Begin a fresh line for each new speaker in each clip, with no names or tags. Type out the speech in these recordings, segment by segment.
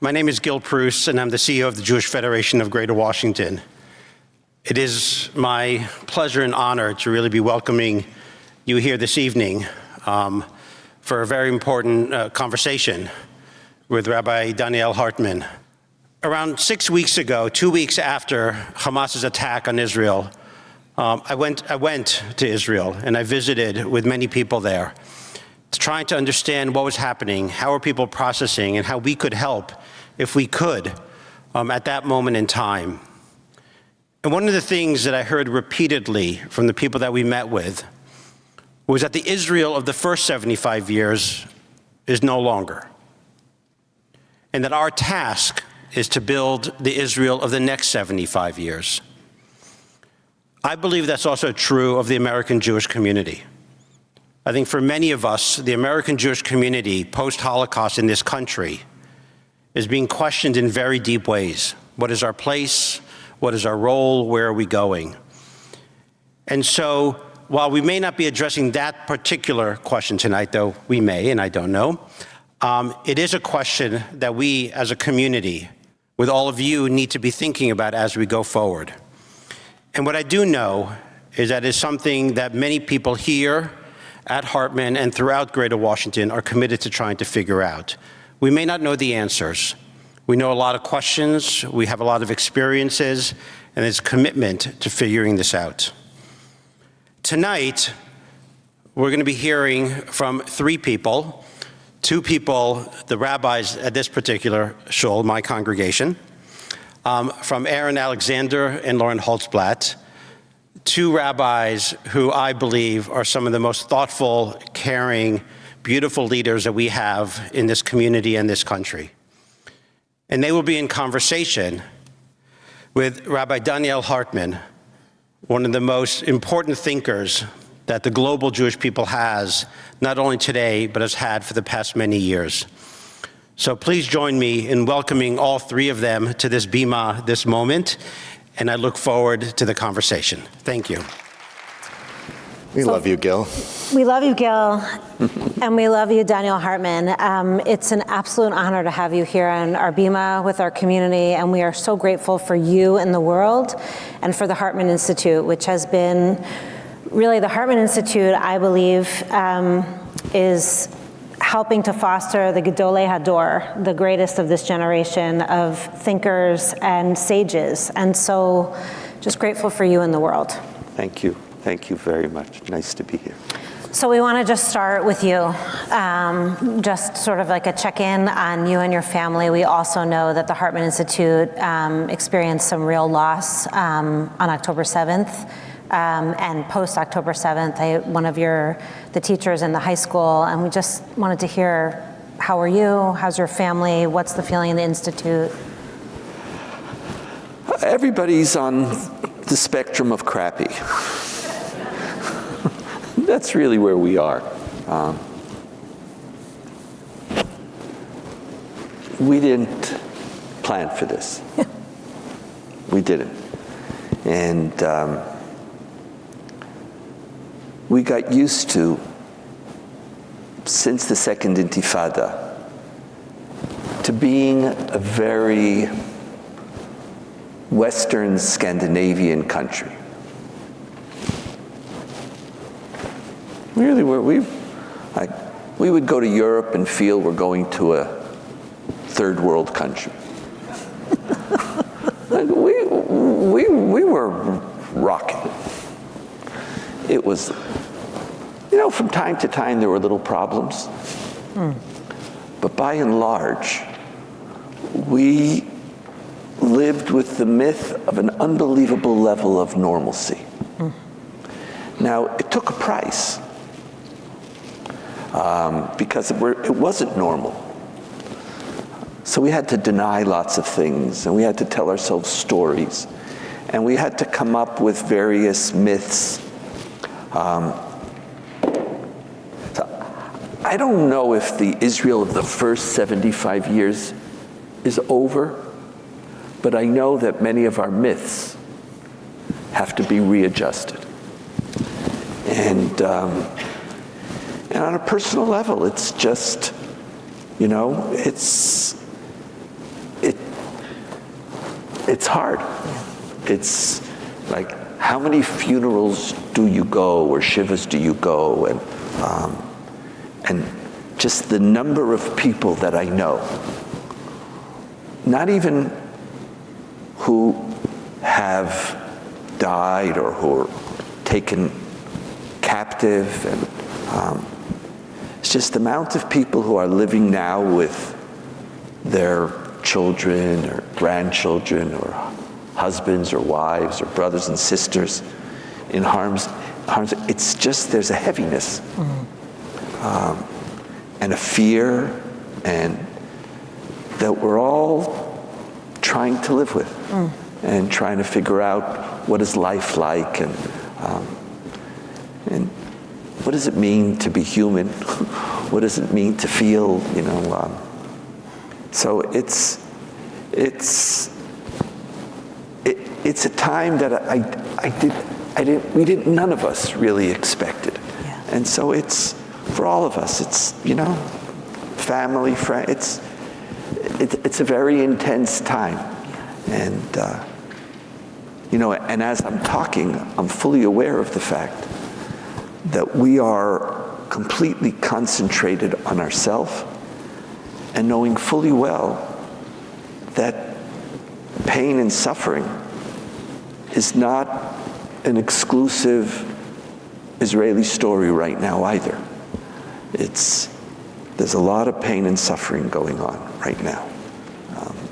My name is Gil Prus, and I'm the CEO of the Jewish Federation of Greater Washington. It is my pleasure and honor to really be welcoming you here this evening for a very important conversation with Rabbi Donniel Hartman. Around 6 weeks ago, 2 weeks after Hamas's attack on Israel, I went to Israel and I visited with many people there, trying to understand what was happening, how are people processing, and how we could help, if we could, at that moment in time. And one of the things that I heard repeatedly from the people that we met with was that the Israel of the first 75 years is no longer, and that our task is to build the Israel of the next 75 years. I believe that's also true of the American Jewish community. I think for many of us, the American Jewish community, post-Holocaust in this country, is being questioned in very deep ways. What is our place? What is our role? Where are we going? And so, while we may not be addressing that particular question tonight, though we may, and I don't know, it is a question that we as a community, with all of you, need to be thinking about as we go forward. And what I do know is that it's something that many people here at Hartman and throughout Greater Washington are committed to trying to figure out. We may not know the answers. We know a lot of questions, we have a lot of experiences, and there's a commitment to figuring this out. Tonight, we're going to be hearing from three people, two people, the rabbis at this particular shul, my congregation, from Aaron Alexander and Lauren Holtzblatt, two rabbis who I believe are some of the most thoughtful, caring, beautiful leaders that we have in this community and this country. And they will be in conversation with Rabbi Donniel Hartman, one of the most important thinkers that the global Jewish people has, not only today, but has had for the past many years. So please join me in welcoming all three of them to this bima, this moment, and I look forward to the conversation. Thank you.
We love you, Gil.
We love you, Gil, and we love you, Donniel Hartman. It's an absolute honor to have you here on our bima with our community, and we are so grateful for you and the world, and for the Hartman Institute, which has been really the Hartman Institute, I believe, is helping to foster the Gedolei Hador, the greatest of this generation of thinkers and sages. And so just grateful for you and the world.
Thank you. Thank you very much. Nice to be here.
So we want to just start with you, just sort of like a check-in on you and your family. We also know that the Hartman Institute experienced some real loss on October 7th. And post-October 7th, one of the teachers in the high school, and we just wanted to hear, how are you? How's your family? What's the feeling in the Institute?
Everybody's on the spectrum of crappy. That's really where we are. We didn't plan for this. We didn't. And we got used to, since the Second Intifada, to being a very Western Scandinavian country. Really, we would go to Europe and feel we're going to a third world country. We were rocking. It was, from time to time there were little problems. But by and large, we lived with the myth of an unbelievable level of normalcy. Now, it took a price because it wasn't normal. So we had to deny lots of things, and we had to tell ourselves stories, and we had to come up with various myths. So I don't know if the Israel of the first 75 years is over, but I know that many of our myths have to be readjusted. And on a personal level, it's just, it's it's hard. It's like, how many funerals do you go, or shivas do you go, and just the number of people that I know, not even who have died or who are taken captive, and it's just the amount of people who are living now with their children or grandchildren or husbands or wives or brothers and sisters in harm's. It's just, there's a heaviness and a fear, and that we're all trying to live with and trying to figure out what is life like, and what does it mean to be human? What does it mean to feel? So it's a time that none of us really expected, and so it's for all of us. It's family, friends. It's a very intense time, and and as I'm talking, I'm fully aware of the fact that we are completely concentrated on ourselves, and knowing fully well that pain and suffering is not an exclusive Israeli story right now either. There's a lot of pain and suffering going on right now,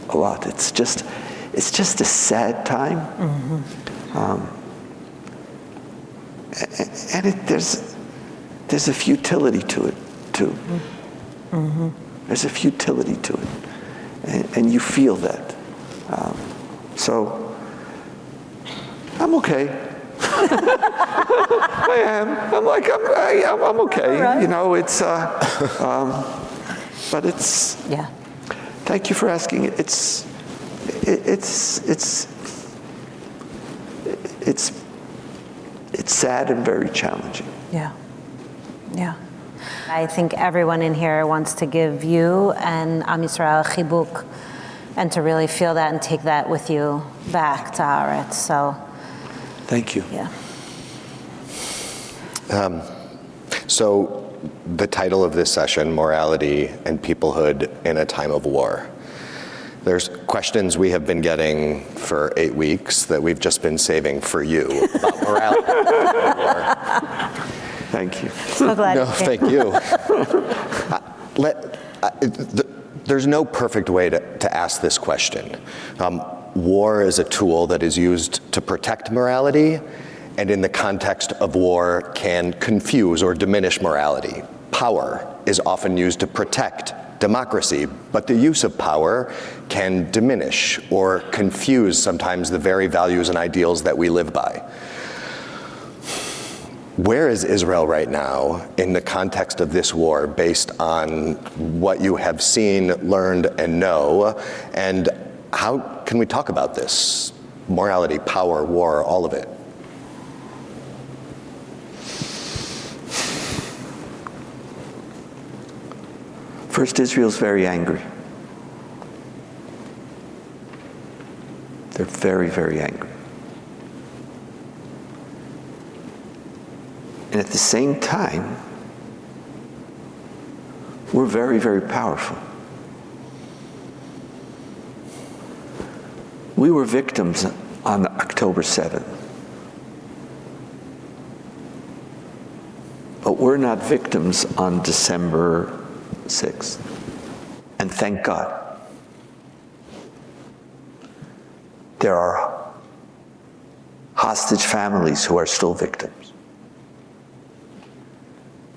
a lot. It's just a sad time, and there's a futility to it too. There's a futility to it, and you feel that. So I'm okay. I am. I'm okay. Right. It's but it's.
Yeah.
Thank you for asking. It's sad and very challenging.
Yeah. I think everyone in here wants to give you and Am Yisrael a chibuk, and to really feel that and take that with you back to Haaretz. So.
Thank you.
Yeah.
So the title of this session, Morality and Peoplehood in a Time of War. There's questions we have been getting for 8 weeks that we've just been saving for you about morality and war.
Thank you.
So glad.
No, thank you. There's no perfect way to ask this question. War is a tool that is used to protect morality, and in the context of war can confuse or diminish morality. Power is often used to protect democracy, but the use of power can diminish or confuse sometimes the very values and ideals that we live by. Where is Israel right now in the context of this war, based on what you have seen, learned, and know? And how can we talk about this? Morality, power, war, all of it.
First, Israel's very angry. They're very, very angry. And at the same time, we're very, very powerful. We were victims on October 7th. But we're not victims on December 6th. And thank God. There are hostage families who are still victims.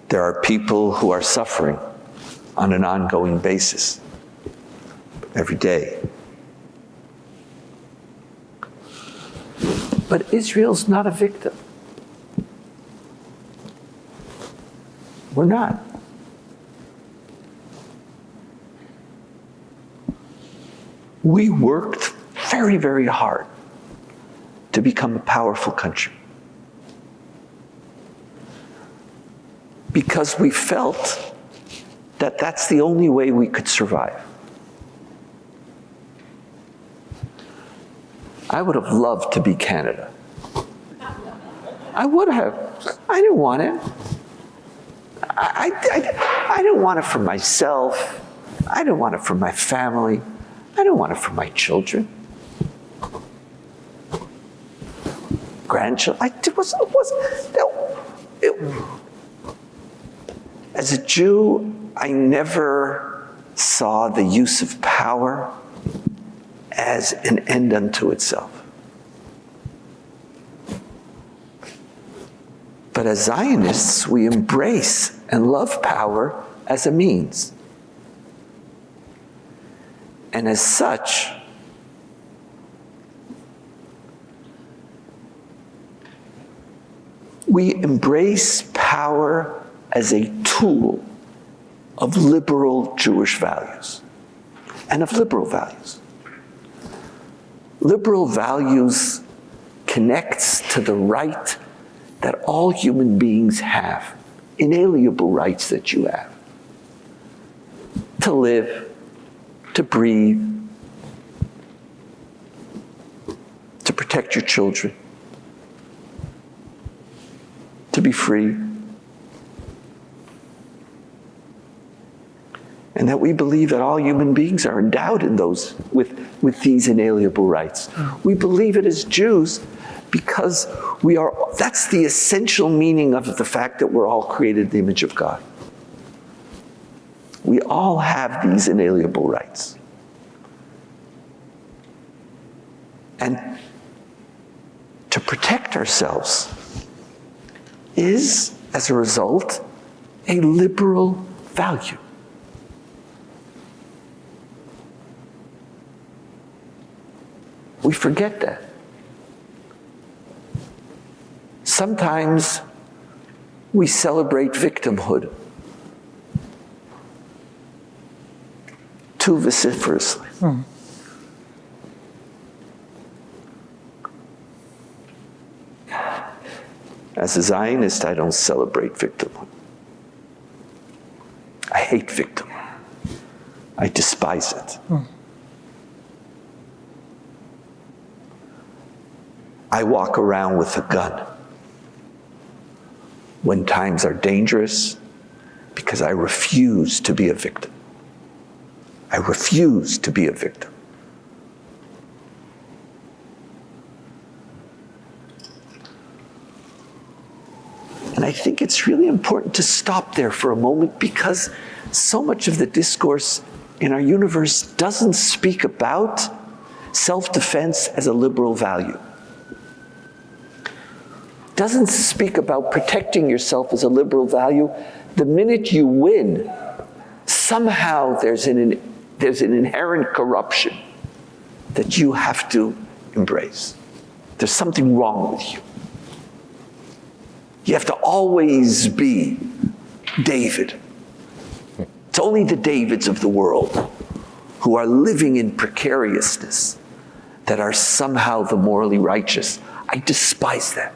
There are people who are suffering on an ongoing basis every day. But Israel's not a victim. We're not. We worked very, very hard to become a powerful country, because we felt that that's the only way we could survive. I would have loved to be Canada. I would have. I didn't want it. I didn't want it for myself. I didn't want it for my family. I didn't want it for my children. Grandchildren. As a Jew, I never saw the use of power as an end unto itself. But as Zionists, we embrace and love power as a means. And as such, we embrace power as a tool of liberal Jewish values and of liberal values. Liberal values connects to the right that all human beings have, inalienable rights that you have, to live, to breathe, to protect your children, to be free. And that we believe that all human beings are endowed in those with these inalienable rights. We believe it as Jews because that's the essential meaning of the fact that we're all created in the image of God. We all have these inalienable rights. And to protect ourselves is, as a result, a liberal value. We forget that. Sometimes we celebrate victimhood too vociferously. As a Zionist, I don't celebrate victimhood. I hate victimhood. I despise it. I walk around with a gun when times are dangerous because I refuse to be a victim. I refuse to be a victim. And I think it's really important to stop there for a moment because so much of the discourse in our universe doesn't speak about self-defense as a liberal value. Doesn't speak about protecting yourself as a liberal value. The minute you win, somehow there's an inherent corruption that you have to embrace. There's something wrong with you. You have to always be David. It's only the Davids of the world who are living in precariousness that are somehow the morally righteous. I despise that.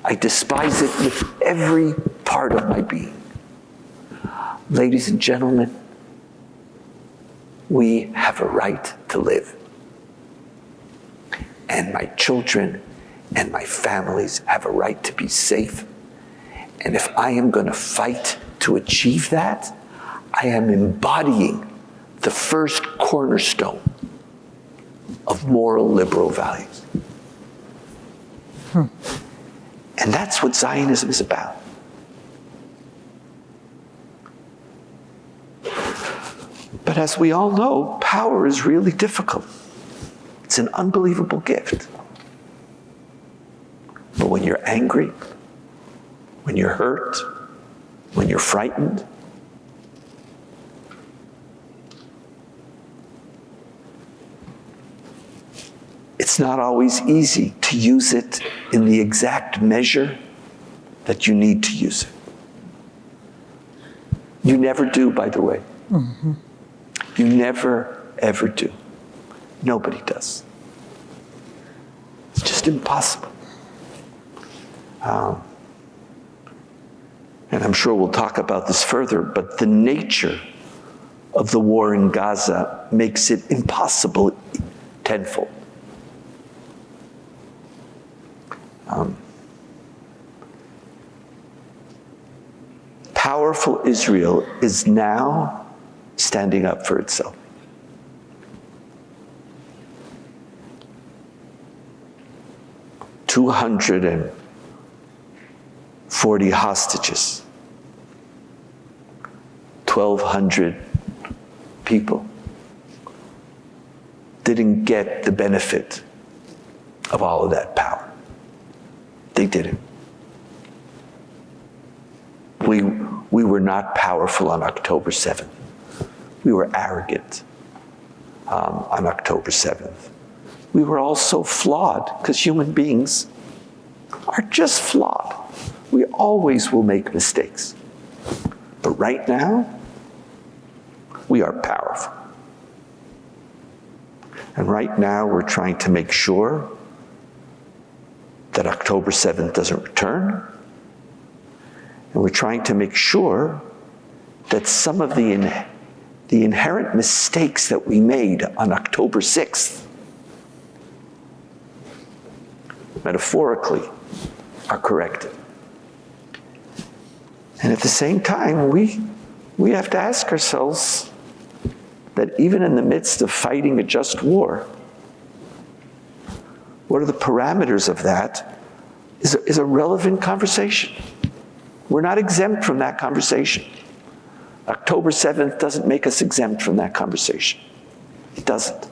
I despise it with every part of my being. Ladies and gentlemen, we have a right to live. And my children and my families have a right to be safe. And if I am going to fight to achieve that, I am embodying the first cornerstone of moral liberal values. And that's what Zionism is about. But as we all know, power is really difficult. It's an unbelievable gift. But when you're angry, when you're hurt, when you're frightened, it's not always easy to use it in the exact measure that you need to use it. You never do, by the way. Mm-hmm. You never, ever do. Nobody does. It's just impossible. And I'm sure we'll talk about this further, but the nature of the war in Gaza makes it impossible to tenfold. Powerful Israel is now standing up for itself. $240 hostages, 1,200 people didn't get the benefit of all of that power. They didn't. We were not powerful on October 7th. We were arrogant on October 7th. We were also flawed, because human beings are just flawed. We always will make mistakes. But right now, we are powerful. And right now, we're trying to make sure that October 7th doesn't return. And we're trying to make sure that some of the inherent mistakes that we made on October 6th, metaphorically, are corrected. And at the same time, we have to ask ourselves that even in the midst of fighting a just war, what are the parameters of that is a relevant conversation. We're not exempt from that conversation. October 7th doesn't make us exempt from that conversation. It doesn't.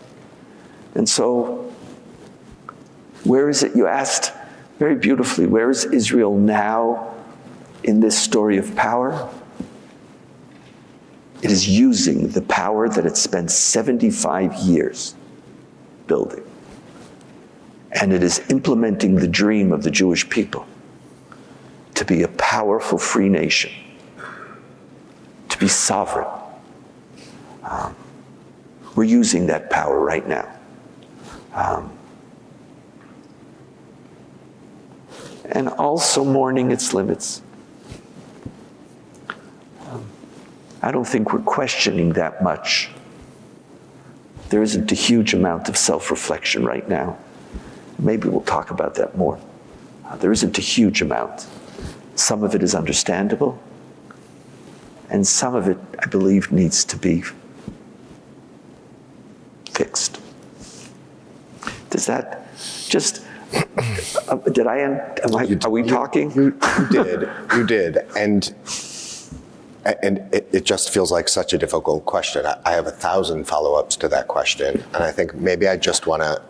And so, where is it, you asked very beautifully, where is Israel now in this story of power? It is using the power that it spent 75 years building. And it is implementing the dream of the Jewish people to be a powerful free nation, to be sovereign. We're using that power right now. And also mourning its limits. I don't think we're questioning that much. There isn't a huge amount of self-reflection right now. Maybe we'll talk about that more. There isn't a huge amount. Some of it is understandable, and some of it, I believe, needs to be fixed. Does that just, did I end, are we talking?
You did. And it just feels like such a difficult question. I have 1,000 follow-ups to that question, and I think maybe I just want to,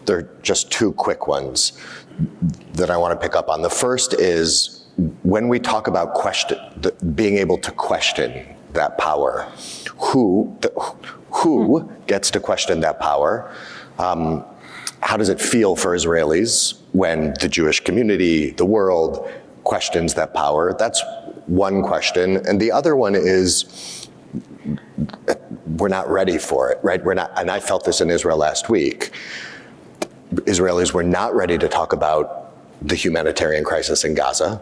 there are just two quick ones that I want to pick up on. The first is, when we talk about being able to question that power, who gets to question that power? How does it feel for Israelis when the Jewish community, the world, questions that power? That's one question. And the other one is, we're not ready for it, right? We're not, and I felt this in Israel last week. Israelis were not ready to talk about the humanitarian crisis in Gaza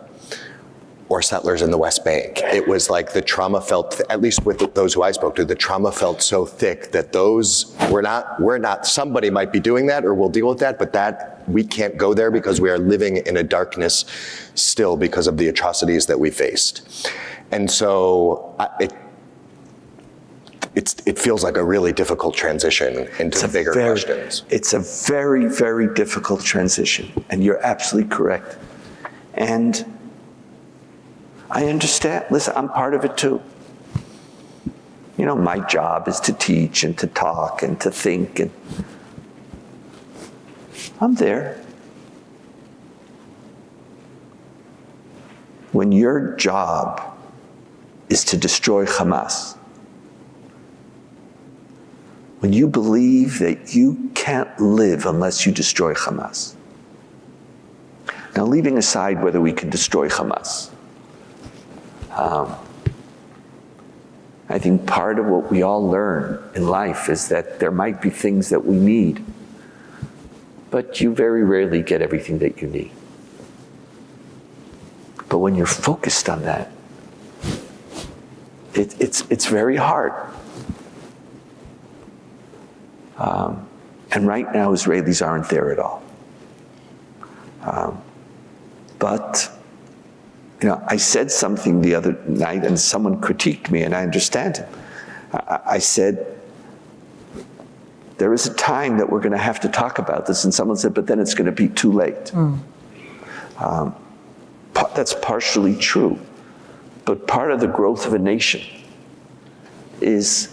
or settlers in the West Bank. It was like the trauma felt, at least with those who I spoke to, the trauma felt so thick that those, we're not, somebody might be doing that or we'll deal with that, but that we can't go there because we are living in a darkness still because of the atrocities that we faced. And so it feels like a really difficult transition into bigger questions.
It's a very, very difficult transition, and you're absolutely correct. And I understand, listen, I'm part of it too. You know, my job is to teach and to talk and to think, and I'm there. When your job is to destroy Hamas, when you believe that you can't live unless you destroy Hamas. Now, leaving aside whether we can destroy Hamas, I think part of what we all learn in life is that there might be things that we need, but you very rarely get everything that you need. But when you're focused on that, it's very hard. And right now, Israelis aren't there at all. But I said something the other night, and someone critiqued me, and I understand him. I said, there is a time that we're going to have to talk about this, and someone said, but then it's going to be too late. That's partially true, but part of the growth of a nation is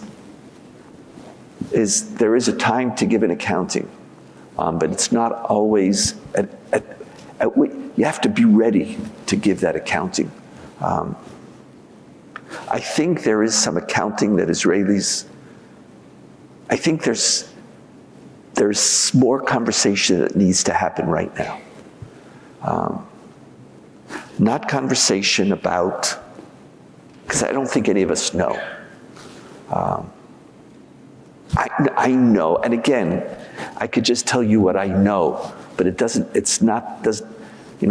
there is a time to give an accounting, but it's not always you have to be ready to give that accounting. I think there is some accounting that Israelis, I think there's more conversation that needs to happen right now. Not conversation about, because I don't think any of us know. I know, and again, I could just tell you what I know, but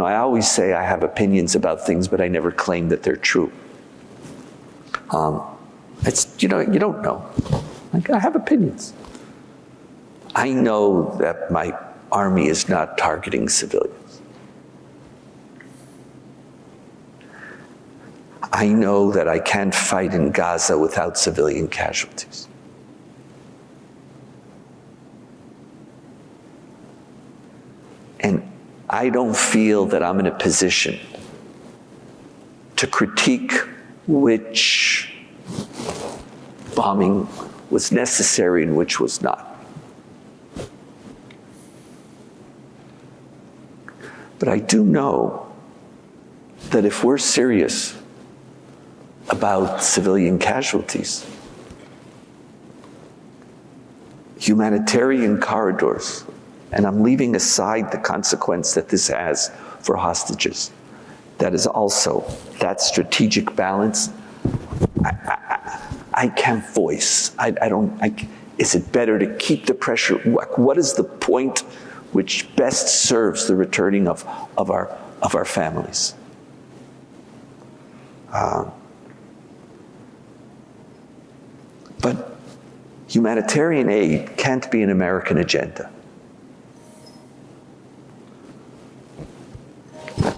I always say I have opinions about things, but I never claim that they're true. You don't know. I have opinions. I know that my army is not targeting civilians. I know that I can't fight in Gaza without civilian casualties. And I don't feel that I'm in a position to critique which bombing was necessary and which was not. But I do know that if we're serious about civilian casualties, humanitarian corridors, and I'm leaving aside the consequence that this has for hostages, that is also that strategic balance. I can't voice. Is it better to keep the pressure? What is the point which best serves the returning of our families? But humanitarian aid can't be an American agenda.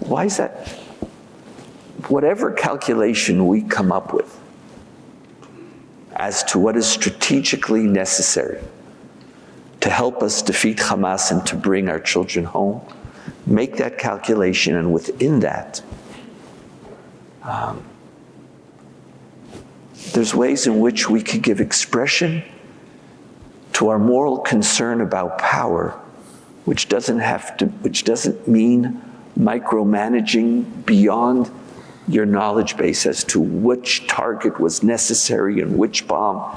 Why is that? Whatever calculation we come up with as to what is strategically necessary to help us defeat Hamas and to bring our children home, make that calculation, and within that, there's ways in which we could give expression to our moral concern about power, which doesn't mean micromanaging beyond your knowledge base as to which target was necessary and which bomb.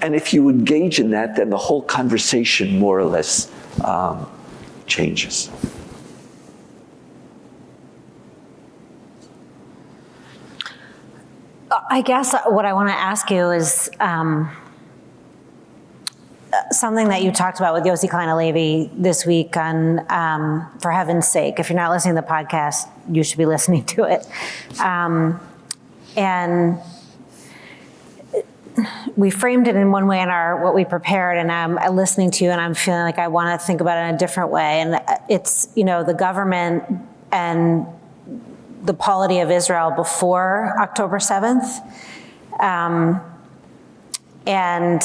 And if you engage in that, then the whole conversation more or less changes.
I guess what I want to ask you is something that you talked about with Yossi Klein Halevi this week on For Heaven's Sake. If you're not listening to the podcast, you should be listening to it. And we framed it in one way in what we prepared, and I'm listening to you and I'm feeling like I want to think about it in a different way. And it's, the government and the polity of Israel before October 7th. And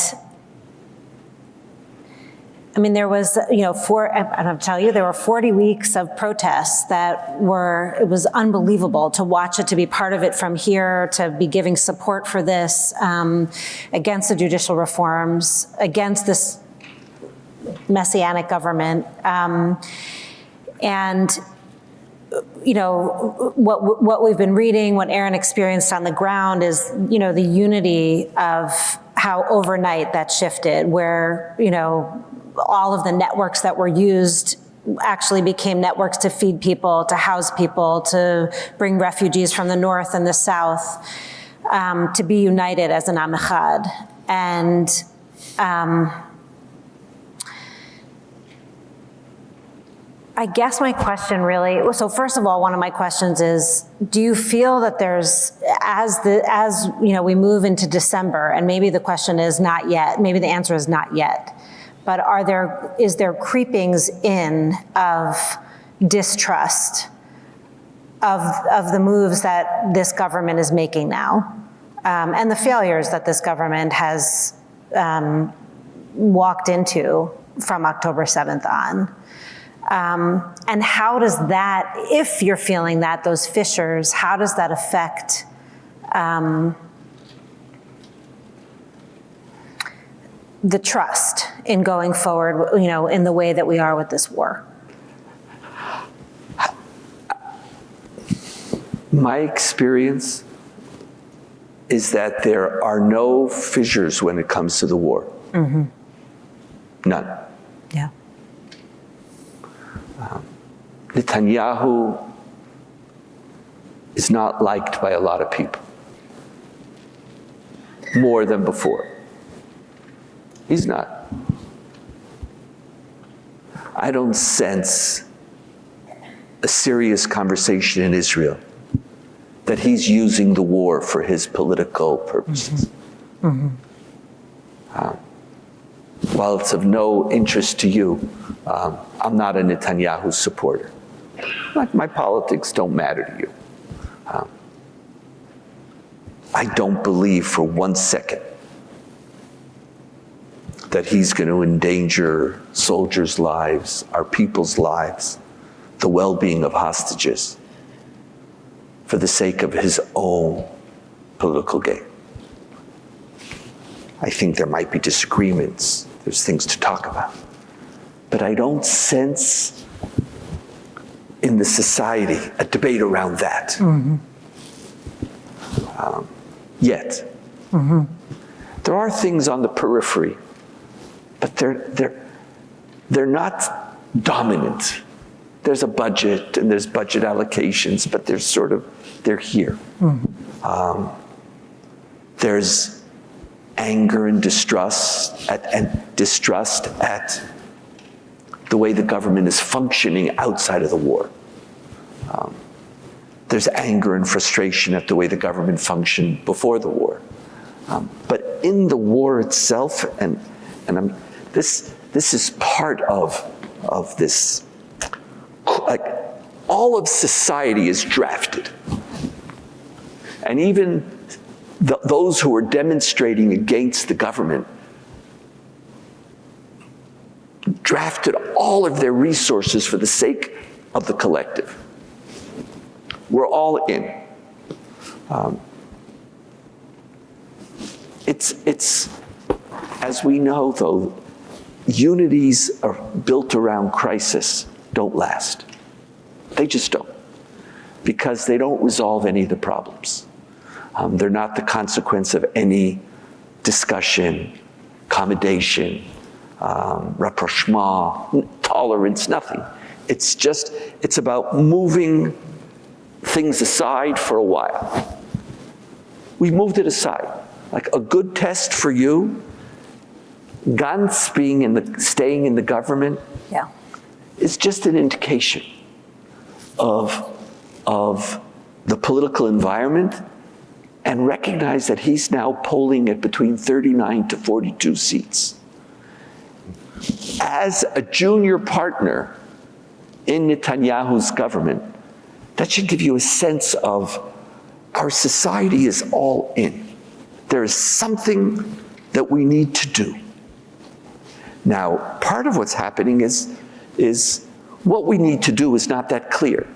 I mean, there was, and I'll tell you, there were 40 weeks of protests it was unbelievable to watch it, to be part of it from here, to be giving support for this, against the judicial reforms, against this messianic government. What we've been reading, what Aaron experienced on the ground is, the unity of how overnight that shifted, where, all of the networks that were used actually became networks to feed people, to house people, to bring refugees from the north and the south, to be united as an Am Echad. And I guess my question really, so first of all, one of my questions is, do you feel that there's, as we move into December, and maybe the question is not yet, maybe the answer is not yet, but is there creepings in of distrust of the moves that this government is making now, and the failures that this government has walked into from October 7th on? And how does that, if you're feeling that, those fissures, how does that affect the trust in going forward, in the way that we are with this war?
My experience is that there are no fissures when it comes to the war. Mm-hmm. None.
Yeah.
Netanyahu is not liked by a lot of people, more than before. He's not. I don't sense a serious conversation in Israel that he's using the war for his political purposes. Mm-hmm. While it's of no interest to you, I'm not a Netanyahu supporter. My politics don't matter to you. I don't believe for 1 second that he's going to endanger soldiers' lives, our people's lives, the well-being of hostages, for the sake of his own political gain. I think there might be disagreements. There's things to talk about. But I don't sense in the society a debate around that. Mm-hmm. Yet. Mm-hmm. There are things on the periphery, but they're not dominant. There's a budget and there's budget allocations, but they're here. Mm-hmm. There's anger and distrust at the way the government is functioning outside of the war. There's anger and frustration at the way the government functioned before the war. But in the war itself, this is part of this, like all of society is drafted. And even those who are demonstrating against the government drafted all of their resources for the sake of the collective. We're all in. It's as we know, though, unities are built around crisis don't last. They just don't, because they don't resolve any of the problems. They're not the consequence of any discussion, accommodation, rapprochement, tolerance, nothing. It's about moving things aside for a while. We moved it aside. Like a good test for you, Gantz staying in the government,
yeah,
is just an indication of the political environment, and recognize that he's now polling at between 39 to 42 seats. As a junior partner in Netanyahu's government, that should give you a sense of our society is all in. There is something that we need to do. Now, part of what's happening is what we need to do is not that clear.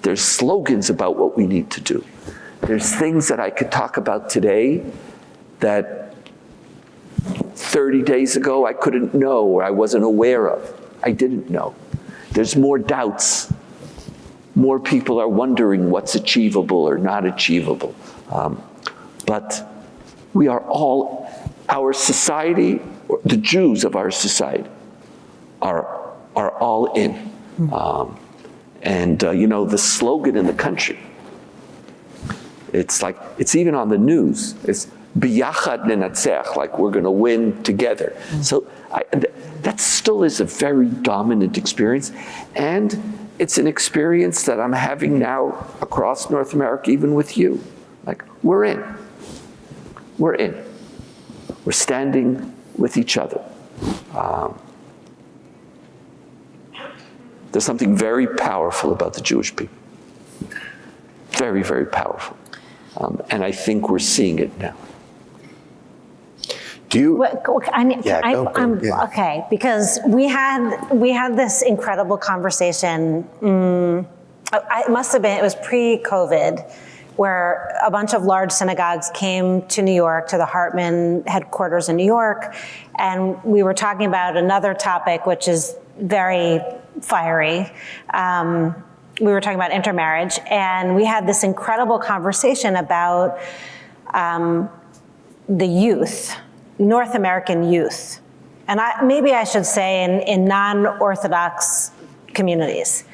There's slogans about what we need to do. There's things that I could talk about today that 30 days ago I couldn't know or I wasn't aware of. I didn't know. There's more doubts. More people are wondering what's achievable or not achievable. But we are all, our society, the Jews of our society, are all in. The slogan in the country, it's even on the news, it's biyachad nenatzech, like we're going to win together. So that still is a very dominant experience, and it's an experience that I'm having now across North America, even with you. Like, we're in. We're in. We're standing with each other. There's something very powerful about the Jewish people. Very, very powerful. And I think we're seeing it now.
Do you?
Okay, because we had this incredible conversation. It must have been, it was pre-COVID, where a bunch of large synagogues came to New York, to the Hartman headquarters in New York, and we were talking about another topic, which is very fiery. We were talking about intermarriage, and we had this incredible conversation about the youth, North American youth, and maybe I should say in non-Orthodox communities.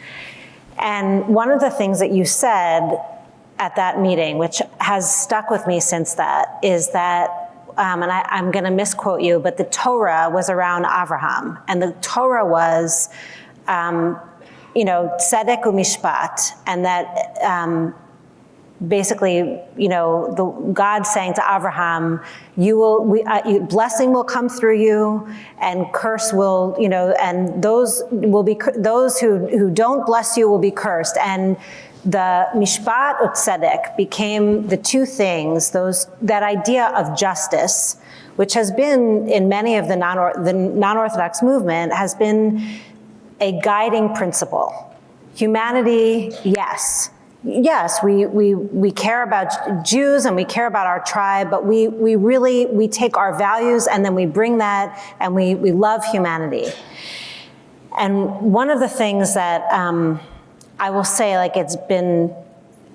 And one of the things that you said at that meeting, which has stuck with me since that, is that, and I'm going to misquote you, but the Torah was around Avraham, and the Torah was, tzedek u'mishpat, and that basically, God saying to Avraham, blessing will come through you, and curse will, and those who don't bless you will be cursed. And the mishpat or tzedek became the two things, that idea of justice, which has been in many of the non-Orthodox movement, has been a guiding principle. Humanity, yes, we care about Jews and we care about our tribe, but we take our values and then we bring that and we love humanity. And one of the things that I will say, like, it's been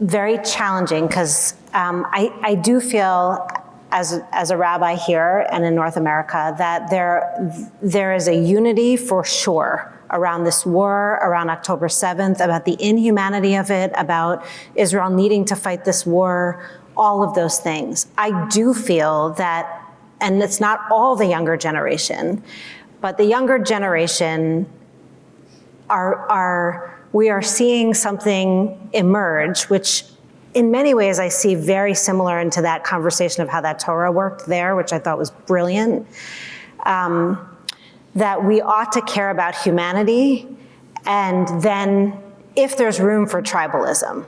very challenging, because I do feel as a rabbi here and in North America that there is a unity for sure around this war, around October 7th, about the inhumanity of it, about Israel needing to fight this war, all of those things. I do feel that, and it's not all the younger generation, but the younger generation we are seeing something emerge, which in many ways I see very similar into that conversation of how that Torah worked there, which I thought was brilliant. That we ought to care about humanity, and then if there's room for tribalism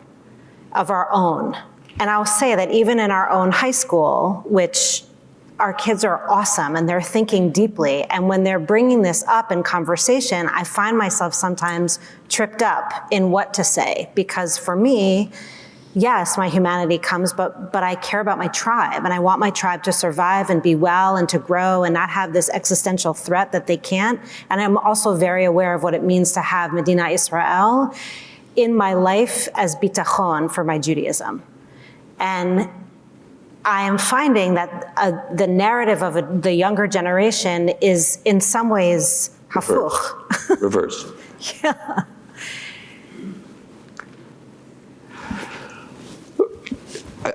of our own. And I'll say that even in our own high school, which our kids are awesome and they're thinking deeply, and when they're bringing this up in conversation, I find myself sometimes tripped up in what to say, because for me, yes, my humanity comes, but I care about my tribe, and I want my tribe to survive and be well and to grow and not have this existential threat that they can't. And I'm also very aware of what it means to have Medina Israel in my life as bitachon for my Judaism. And I am finding that the narrative of the younger generation is in some ways hafuch.
Reverse.
Yeah.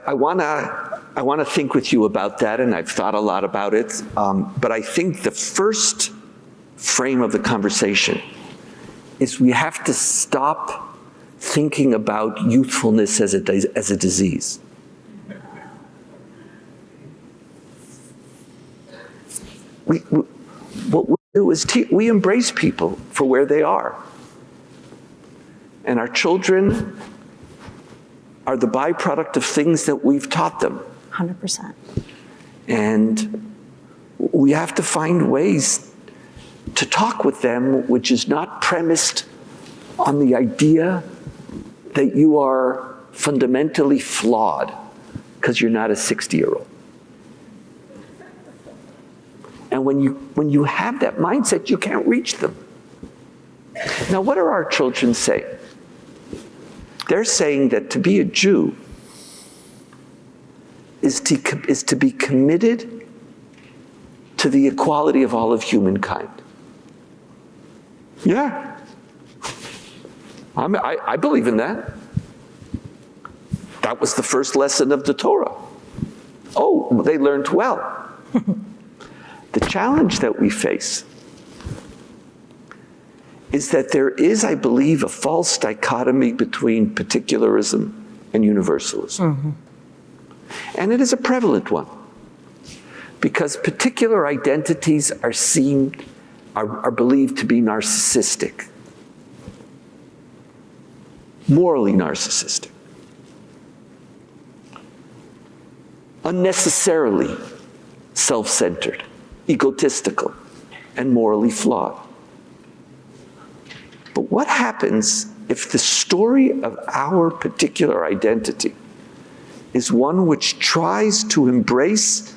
I want to think with you about that, and I've thought a lot about it. But I think the first frame of the conversation is we have to stop thinking about youthfulness as a disease. What we do is we embrace people for where they are, and our children are the byproduct of things that we've taught them.
100%.
And we have to find ways to talk with them, which is not premised on the idea that you are fundamentally flawed because you're not a 60-year-old. And when you have that mindset, you can't reach them. Now, what are our children saying? They're saying that to be a Jew is to be committed to the equality of all of humankind. Yeah. I believe in that. That was the first lesson of the Torah. Oh, they learned well. The challenge that we face is that there is, I believe, a false dichotomy between particularism and universalism. And it is a prevalent one, because particular identities are believed to be narcissistic, morally narcissistic, unnecessarily self-centered, egotistical, and morally flawed. But what happens if the story of our particular identity is one which tries to embrace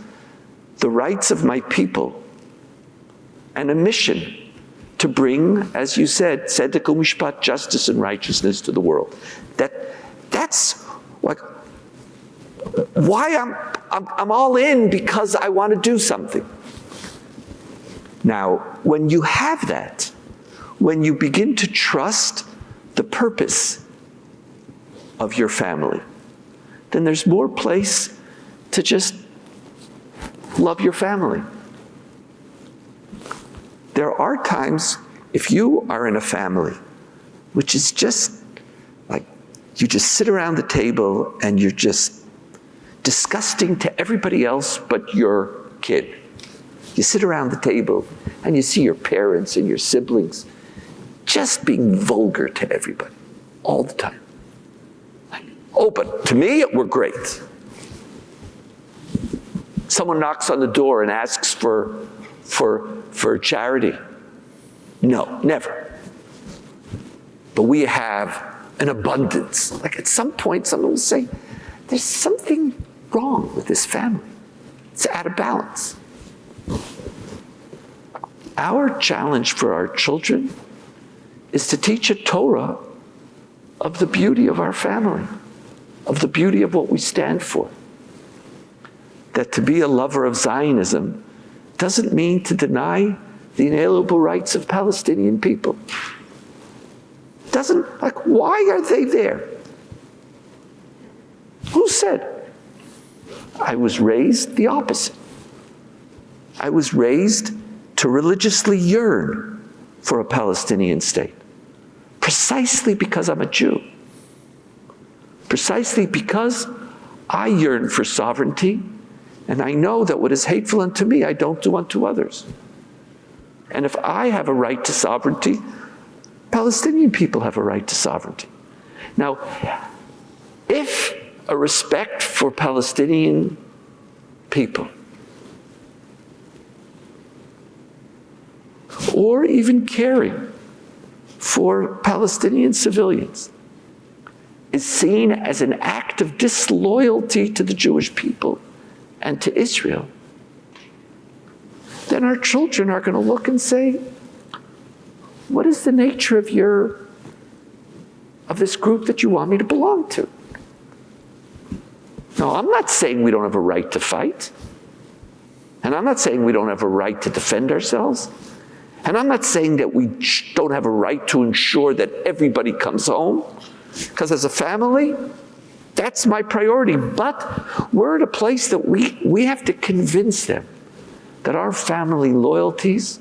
the rights of my people and a mission to bring, as you said, tzedek u'mishpat, justice and righteousness to the world? That's like why I'm all in, because I want to do something. Now, when you have that, when you begin to trust the purpose of your family, then there's more place to just love your family. There are times, if you are in a family, which is just like, you just sit around the table and you're just disgusting to everybody else but your kid. You sit around the table and you see your parents and your siblings just being vulgar to everybody all the time. Like, oh, but to me, we're great. Someone knocks on the door and asks for charity. No, never. But we have an abundance. Like, at some point, someone will say, there's something wrong with this family. It's out of balance. Our challenge for our children is to teach a Torah of the beauty of our family, of the beauty of what we stand for. That to be a lover of Zionism doesn't mean to deny the inalienable rights of Palestinian people. Doesn't, like, why are they there? Who said? I was raised the opposite. I was raised to religiously yearn for a Palestinian state, precisely because I'm a Jew, precisely because I yearn for sovereignty, and I know that what is hateful unto me, I don't do unto others. And if I have a right to sovereignty, Palestinian people have a right to sovereignty. Now, if a respect for Palestinian people, or even caring for Palestinian civilians, is seen as an act of disloyalty to the Jewish people and to Israel, then our children are going to look and say, what is the nature of this group that you want me to belong to? No, I'm not saying we don't have a right to fight. And I'm not saying we don't have a right to defend ourselves. And I'm not saying that we don't have a right to ensure that everybody comes home. Because as a family, that's my priority. But we're at a place that we have to convince them that our family loyalties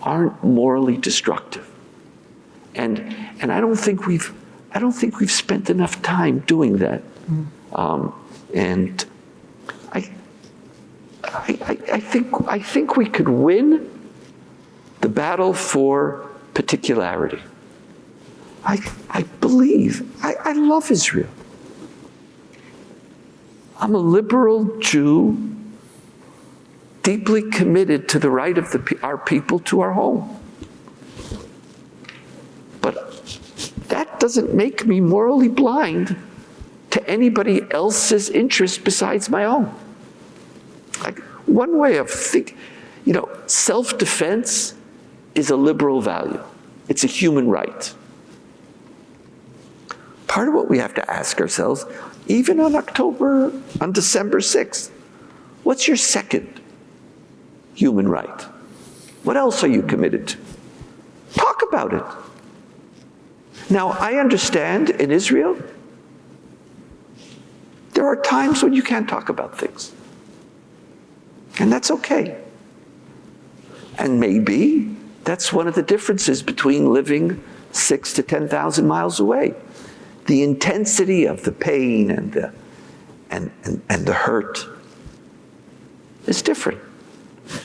aren't morally destructive. And I don't think we've spent enough time doing that. And I think we could win the battle for particularity. I believe, I love Israel. I'm a liberal Jew, deeply committed to the right of our people to our home. But that doesn't make me morally blind to anybody else's interest besides my own. Like, one way of thinking, self-defense is a liberal value. It's a human right. Part of what we have to ask ourselves, even on December 6th, what's your second human right? What else are you committed to? Talk about it. Now, I understand in Israel, there are times when you can't talk about things. And that's okay. And maybe that's one of the differences between living 6,000 to 10,000 miles away. The intensity of the pain and the hurt is different.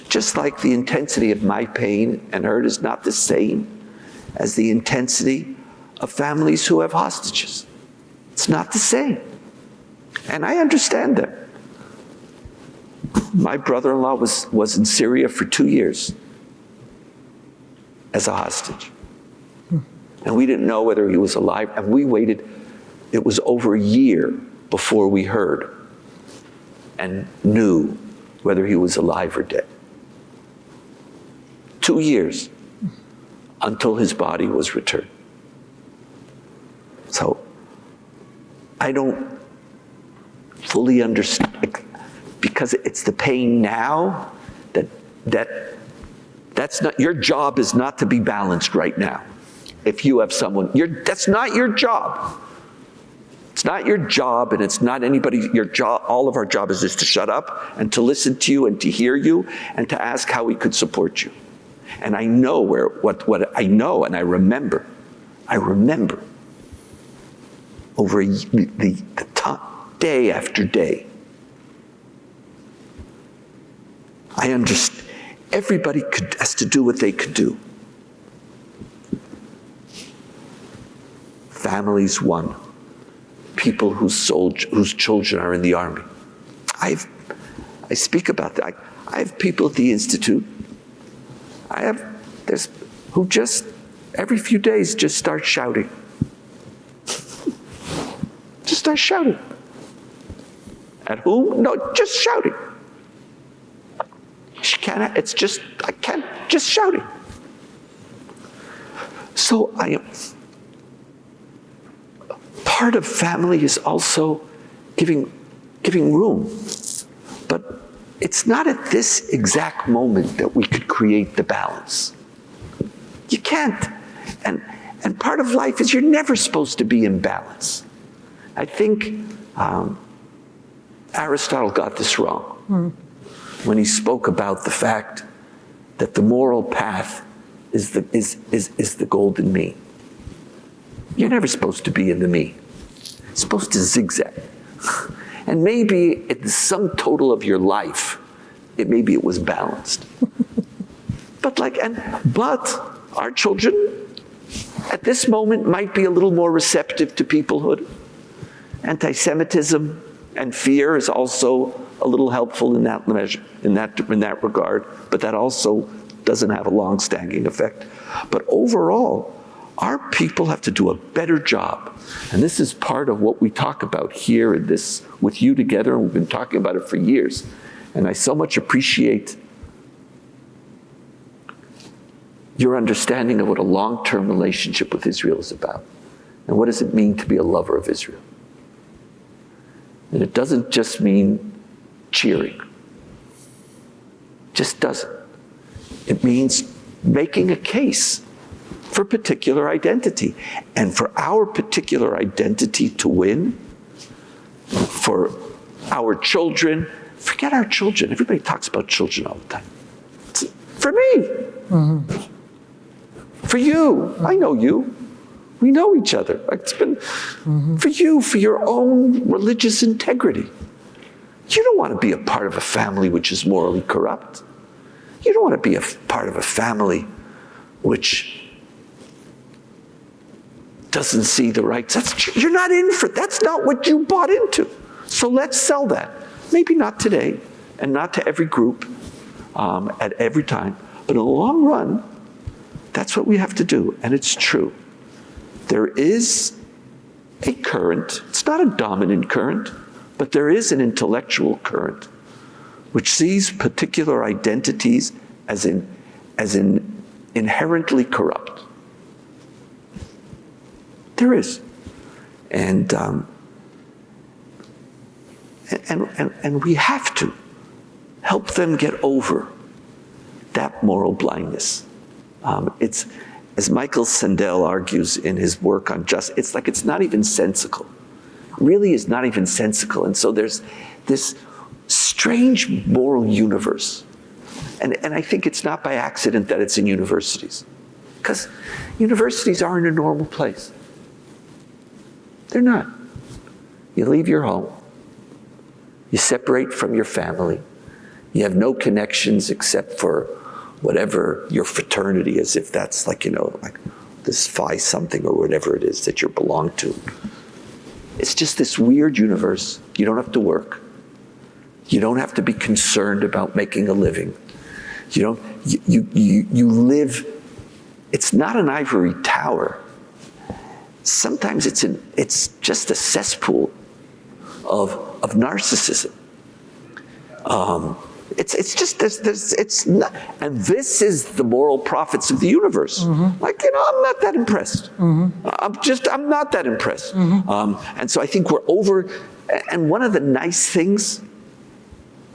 Just like the intensity of my pain and hurt is not the same as the intensity of families who have hostages. It's not the same. And I understand that. My brother-in-law was in Syria for 2 years as a hostage. And we didn't know whether he was alive, and we waited. It was over a year before we heard and knew whether he was alive or dead. 2 years until his body was returned. So I don't fully understand, because it's the pain now that's not, your job is not to be balanced right now. If you have someone, that's not your job. It's not your job, and it's not anybody's, your job. All of our job is just to shut up and to listen to you and to hear you and to ask how we could support you. And I know what I know, and I remember over the time, day after day. I understand. Everybody has to do what they could do. Families, one. People whose children are in the army. I speak about that. I have people at the Institute. Who just every few days just start shouting. Just start shouting. At whom? No, just shouting. Just shouting. So part of family is also giving room. But it's not at this exact moment that we could create the balance. You can't. And part of life is you're never supposed to be in balance. I think Aristotle got this wrong when he spoke about the fact that the moral path is the golden mean. You're never supposed to be in the mean. You're supposed to zigzag. And maybe at the sum total of your life, maybe it was balanced. But our children at this moment might be a little more receptive to peoplehood. Anti-Semitism and fear is also a little helpful in that measure, in that regard, but that also doesn't have a long-standing effect. But overall, our people have to do a better job. And this is part of what we talk about here in this, with you together, and we've been talking about it for years. And I so much appreciate your understanding of what a long-term relationship with Israel is about. And what does it mean to be a lover of Israel? And it doesn't just mean cheering. Just doesn't. It means making a case for particular identity. And for our particular identity to win, for our children, forget our children. Everybody talks about children all the time. It's for me. For you. I know you. We know each other. It's been for you, for your own religious integrity. You don't want to be a part of a family which is morally corrupt. You don't want to be a part of a family which doesn't see the rights. You're not in for. That's not what you bought into. So let's sell that. Maybe not today, and not to every group at every time, but in the long run, that's what we have to do, and it's true. There is a current. It's not a dominant current, but there is an intellectual current which sees particular identities as inherently corrupt. There is. And we have to help them get over that moral blindness. It's, as Michael Sandel argues in his work on justice, it's like it's not even sensical. Really is not even sensical. And so there's this strange moral universe. And I think it's not by accident that it's in universities. Because universities aren't a normal place. They're not. You leave your home. You separate from your family. You have no connections except for whatever your fraternity is, if that's like, like this Phi something or whatever it is that you belong to. It's just this weird universe. You don't have to work. You don't have to be concerned about making a living. You live, it's not an ivory tower. Sometimes it's just a cesspool of narcissism. It's not, and this is the moral prophets of the universe. Mm-hmm. Like, I'm not that impressed. Mm-hmm. I'm not that impressed. Mm-hmm. And so I think we're over, and one of the nice things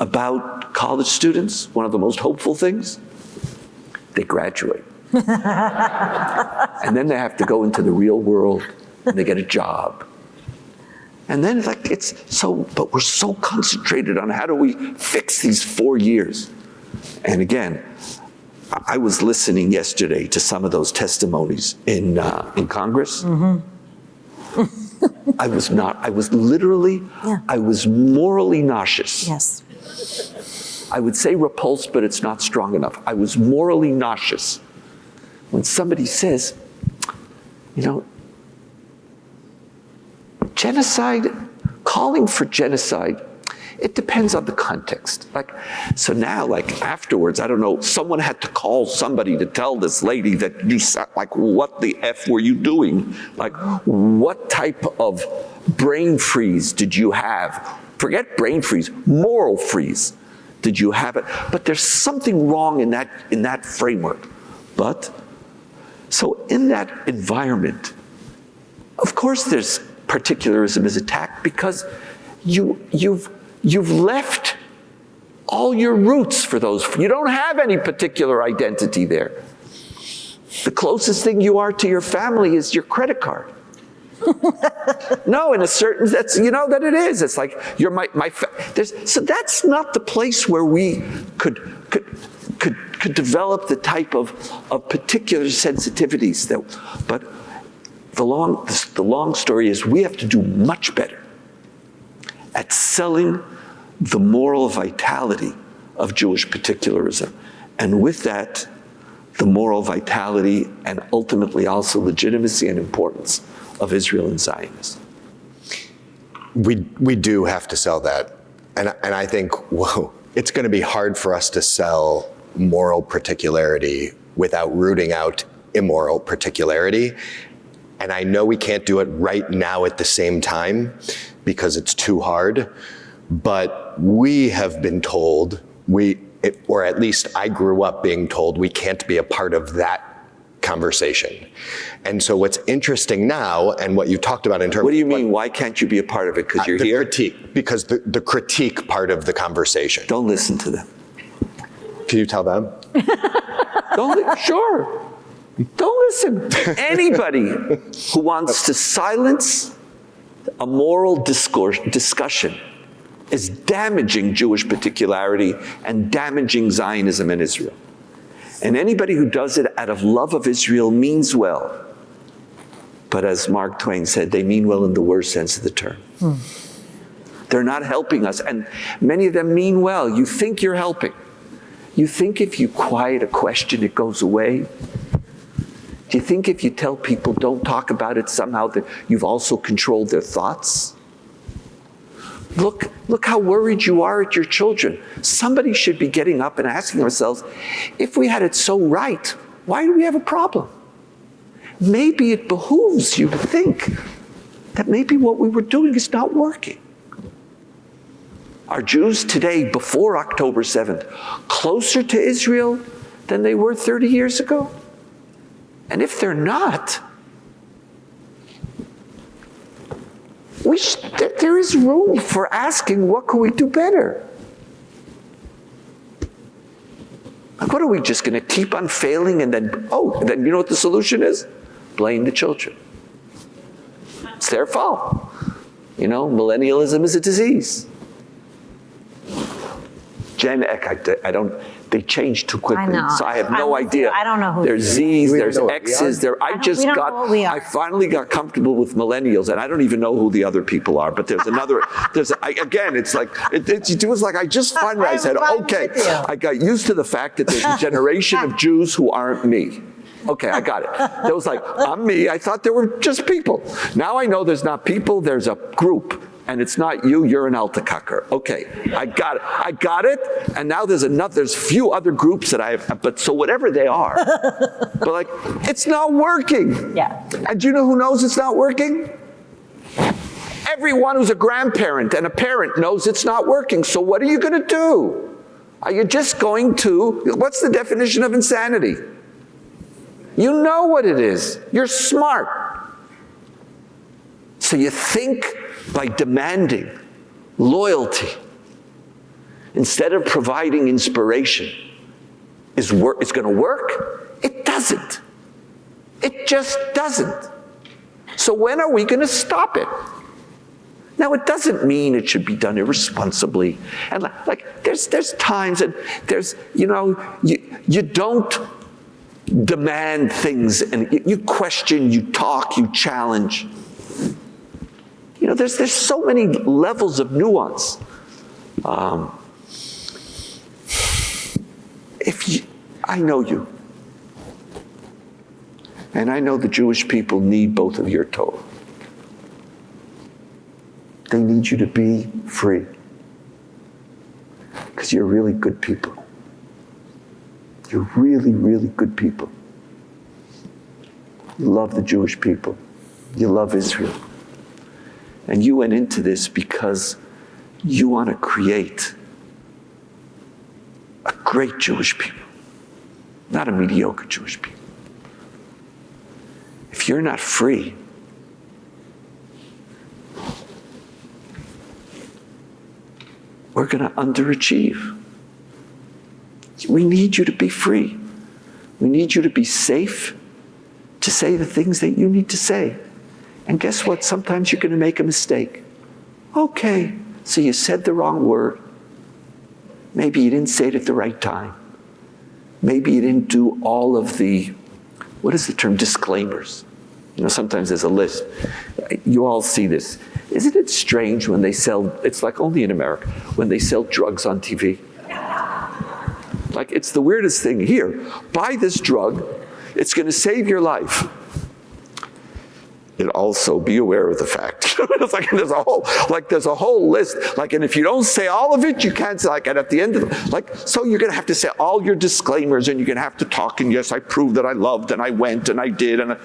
about college students, one of the most hopeful things, they graduate. And then they have to go into the real world and they get a job. And then but we're so concentrated on how do we fix these 4 years. And again, I was listening yesterday to some of those testimonies in Congress. Mm-hmm. I was morally nauseous.
Yes.
I would say repulsed, but it's not strong enough. I was morally nauseous when somebody says, genocide, calling for genocide, it depends on the context. So now, afterwards, I don't know, someone had to call somebody to tell this lady that, what the F were you doing? What type of brain freeze did you have? Forget brain freeze, moral freeze. Did you have it? But there's something wrong in that framework. So in that environment, of course there's particularism is attacked because you've left all your roots for those. You don't have any particular identity there. The closest thing you are to your family is your credit card. No, in a certain, that it is. It's like you're so that's not the place where we could develop the type of particular sensitivities but the long story is we have to do much better at selling the moral vitality of Jewish particularism. And with that, the moral vitality and ultimately also legitimacy and importance of Israel and Zionism.
We do have to sell that. And I think, it's going to be hard for us to sell moral particularity without rooting out immoral particularity. And I know we can't do it right now at the same time because it's too hard, but we have been told, or at least I grew up being told, we can't be a part of that conversation. And so what's interesting now, and what you talked about in terms of—
What do you mean, why can't you be a part of it? Because you're here?
Critique, because the critique part of the conversation.
Don't listen to them.
Can you tell them?
Sure. Don't listen. Anybody who wants to silence a moral discussion is damaging Jewish particularity and damaging Zionism and Israel. And anybody who does it out of love of Israel means well. But as Mark Twain said, they mean well in the worst sense of the term. They're not helping us. And many of them mean well. You think you're helping. You think if you quiet a question, it goes away? Do you think if you tell people don't talk about it somehow that you've also controlled their thoughts? Look how worried you are at your children. Somebody should be getting up and asking themselves, if we had it so right, why do we have a problem? Maybe it behooves you to think that maybe what we were doing is not working. Are Jews today, before October 7th, closer to Israel than they were 30 years ago? And if they're not, there is room for asking, what can we do better? Like, what are we just going to keep on failing and then you know what the solution is? Blame the children. It's their fault. Millennialism is a disease. Gen X, I don't, they change too quickly.
I know.
So I have no idea.
I don't know who.
There's Z's, there's
know what we
X's,
are?
we don't know what we are.
I finally got comfortable with millennials, and I don't even know who the other people are, but there's another, again, it's like, it was like I just finally, I said,
I'm
okay,
with you.
I got used to the fact that there's a generation of Jews who aren't me. Okay, I got it. That was like, I'm me. I thought there were just people. Now I know there's not people, there's a group. And it's not you, you're an Altakacker. Okay, I got it. I got it. And now there's few other groups that I have, but so whatever they are. But like, it's not working.
Yeah.
And do you know who knows it's not working? Everyone who's a grandparent and a parent knows it's not working. So what are you going to do? Are you just going to, what's the definition of insanity? You know what it is. You're smart. So you think by demanding loyalty instead of providing inspiration is going to work? It doesn't. It just doesn't. So when are we going to stop it? Now, it doesn't mean it should be done irresponsibly. And like there's times and there's, you don't demand things and you question, you talk, you challenge. There's so many levels of nuance. I know you, and I know the Jewish people need both of your Torah. They need you to be free, because you're really good people. You're really, really good people. You love the Jewish people. You love Israel. And you went into this because you want to create a great Jewish people, not a mediocre Jewish people. If you're not free, we're going to underachieve. We need you to be free. We need you to be safe to say the things that you need to say. And guess what? Sometimes you're going to make a mistake. Okay, so you said the wrong word. Maybe you didn't say it at the right time. Maybe you didn't do all of the, what is the term, disclaimers. Sometimes there's a list. You all see this. Isn't it strange when they sell, it's like only in America, when they sell drugs on TV? Like, it's the weirdest thing. Here, buy this drug. It's going to save your life. And also be aware of the fact. It's like there's a whole list. And if you don't say all of it, you can't say, and at the end of so you're going to have to say all your disclaimers, and you're going to have to talk, and yes, I proved that I loved, and I went, and I did, and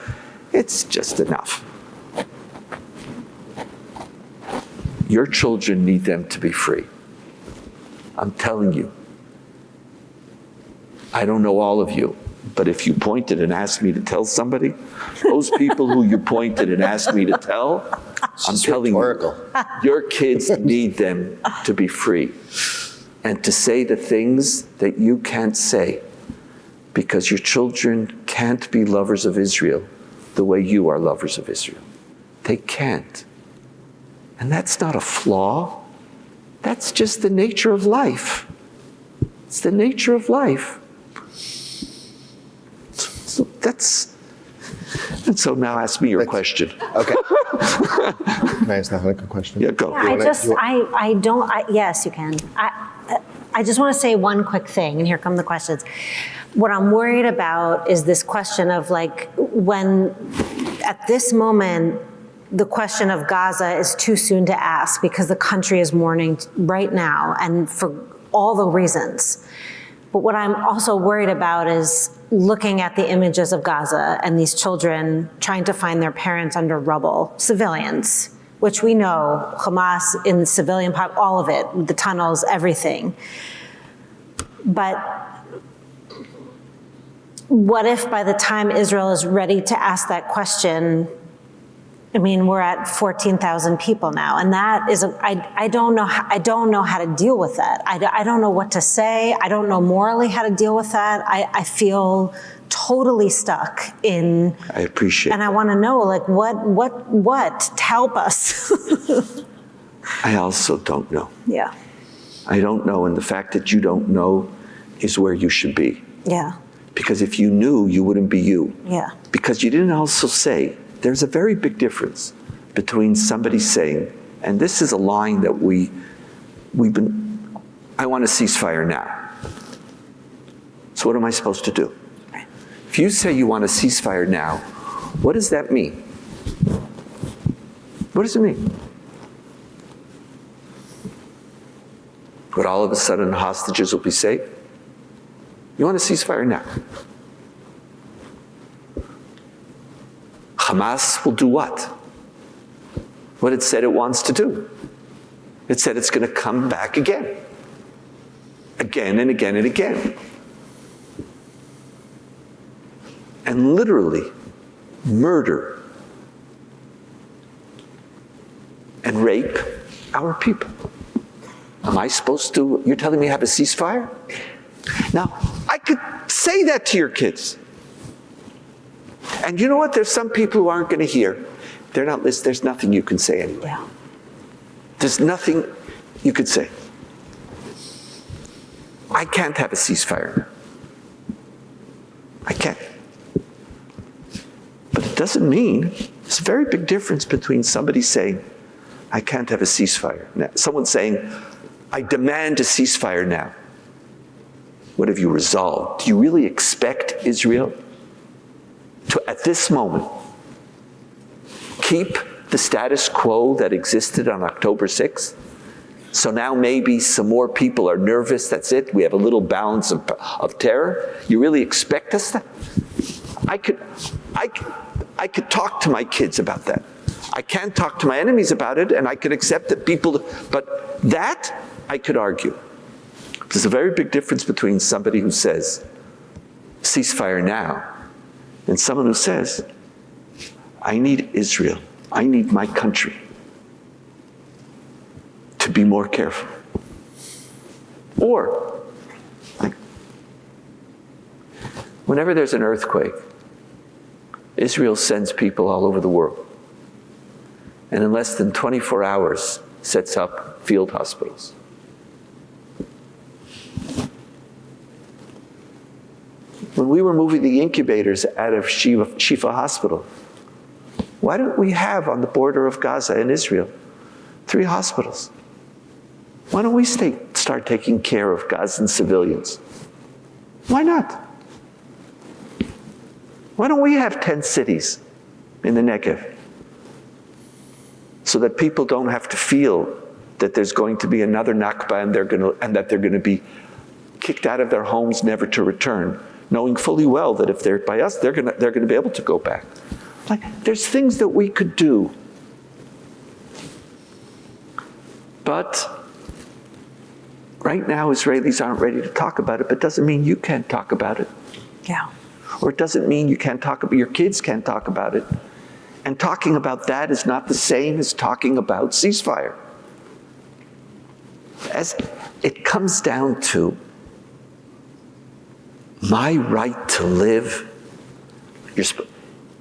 it's just enough. Your children need them to be free. I'm telling you. I don't know all of you. But if you pointed and asked me to tell somebody, those people who you pointed and asked me to tell, I'm telling you, your kids need them to be free and to say the things that you can't say, because your children can't be lovers of Israel the way you are lovers of Israel. They can't. And that's not a flaw. That's just the nature of life. It's the nature of life. So and so now ask me your question.
Okay. Can I ask that a question?
Yeah, go.
Yes, you can. I just want to say one quick thing, and here come the questions. What I'm worried about is this question of when at this moment, the question of Gaza is too soon to ask because the country is mourning right now and for all the reasons. But what I'm also worried about is looking at the images of Gaza and these children trying to find their parents under rubble, civilians, which we know, Hamas in civilian, all of it, the tunnels, everything. But what if by the time Israel is ready to ask that question, we're at 14,000 people now, and that is, I don't know how to deal with that. I don't know what to say. I don't know morally how to deal with that. I feel totally stuck in.
I appreciate.
And I want to know, what to help us.
I also don't know.
Yeah.
I don't know, and the fact that you don't know is where you should be.
Yeah.
Because if you knew, you wouldn't be you.
Yeah.
Because you didn't also say, there's a very big difference between somebody saying, and this is a line that I want a ceasefire now. So what am I supposed to do?
Right.
If you say you want a ceasefire now, what does that mean? What does it mean? But all of a sudden hostages will be safe? You want a ceasefire now? Hamas will do what? What it said it wants to do. It said it's going to come back again. Again and again and again. And literally murder and rape our people. Am I supposed to, you're telling me to have a ceasefire? Now, I could say that to your kids. And you know what? There's some people who aren't going to hear. They're not listening. There's nothing you can say anyway.
Yeah.
There's nothing you could say. I can't have a ceasefire now. I can't. But it doesn't mean, there's a very big difference between somebody saying, I can't have a ceasefire now. Someone saying, I demand a ceasefire now. What have you resolved? Do you really expect Israel to, at this moment, keep the status quo that existed on October 6th? So now maybe some more people are nervous, that's it, we have a little balance of terror? You really expect us to? I could talk to my kids about that. I can't talk to my enemies about it, and I could accept that people, but that I could argue. There's a very big difference between somebody who says, ceasefire now, and someone who says, I need Israel, I need my country to be more careful. Or, like, whenever there's an earthquake, Israel sends people all over the world, and in less than 24 hours sets up field hospitals. When we were moving the incubators out of Shifa Hospital, why don't we have on the border of Gaza and Israel 3 hospitals? Why don't we start taking care of Gazan civilians? Why not? Why don't we have 10 cities in the Negev so that people don't have to feel that there's going to be another Nakba and that they're going to be kicked out of their homes never to return, knowing fully well that if they're by us, they're going to be able to go back. Like, there's things that we could do. But right now, Israelis aren't ready to talk about it, but it doesn't mean you can't talk about it.
Yeah.
Or it doesn't mean you can't talk about, your kids can't talk about it. And talking about that is not the same as talking about ceasefire. As it comes down to my right to live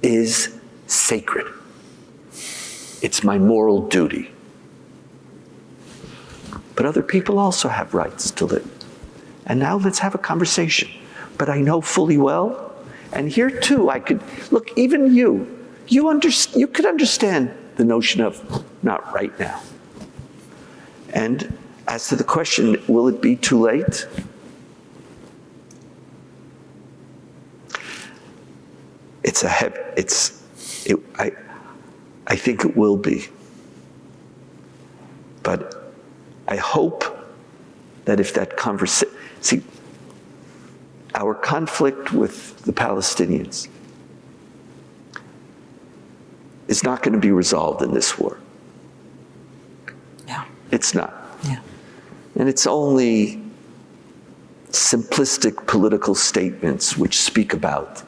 is sacred. It's my moral duty. But other people also have rights to live. And now let's have a conversation. But I know fully well, and here too I could, look, even you could understand the notion of not right now. And as to the question, will it be too late? I think it will be. But I hope that if that conversation, see, our conflict with the Palestinians is not going to be resolved in this war.
Yeah.
It's not.
Yeah.
And it's only simplistic political statements which speak about,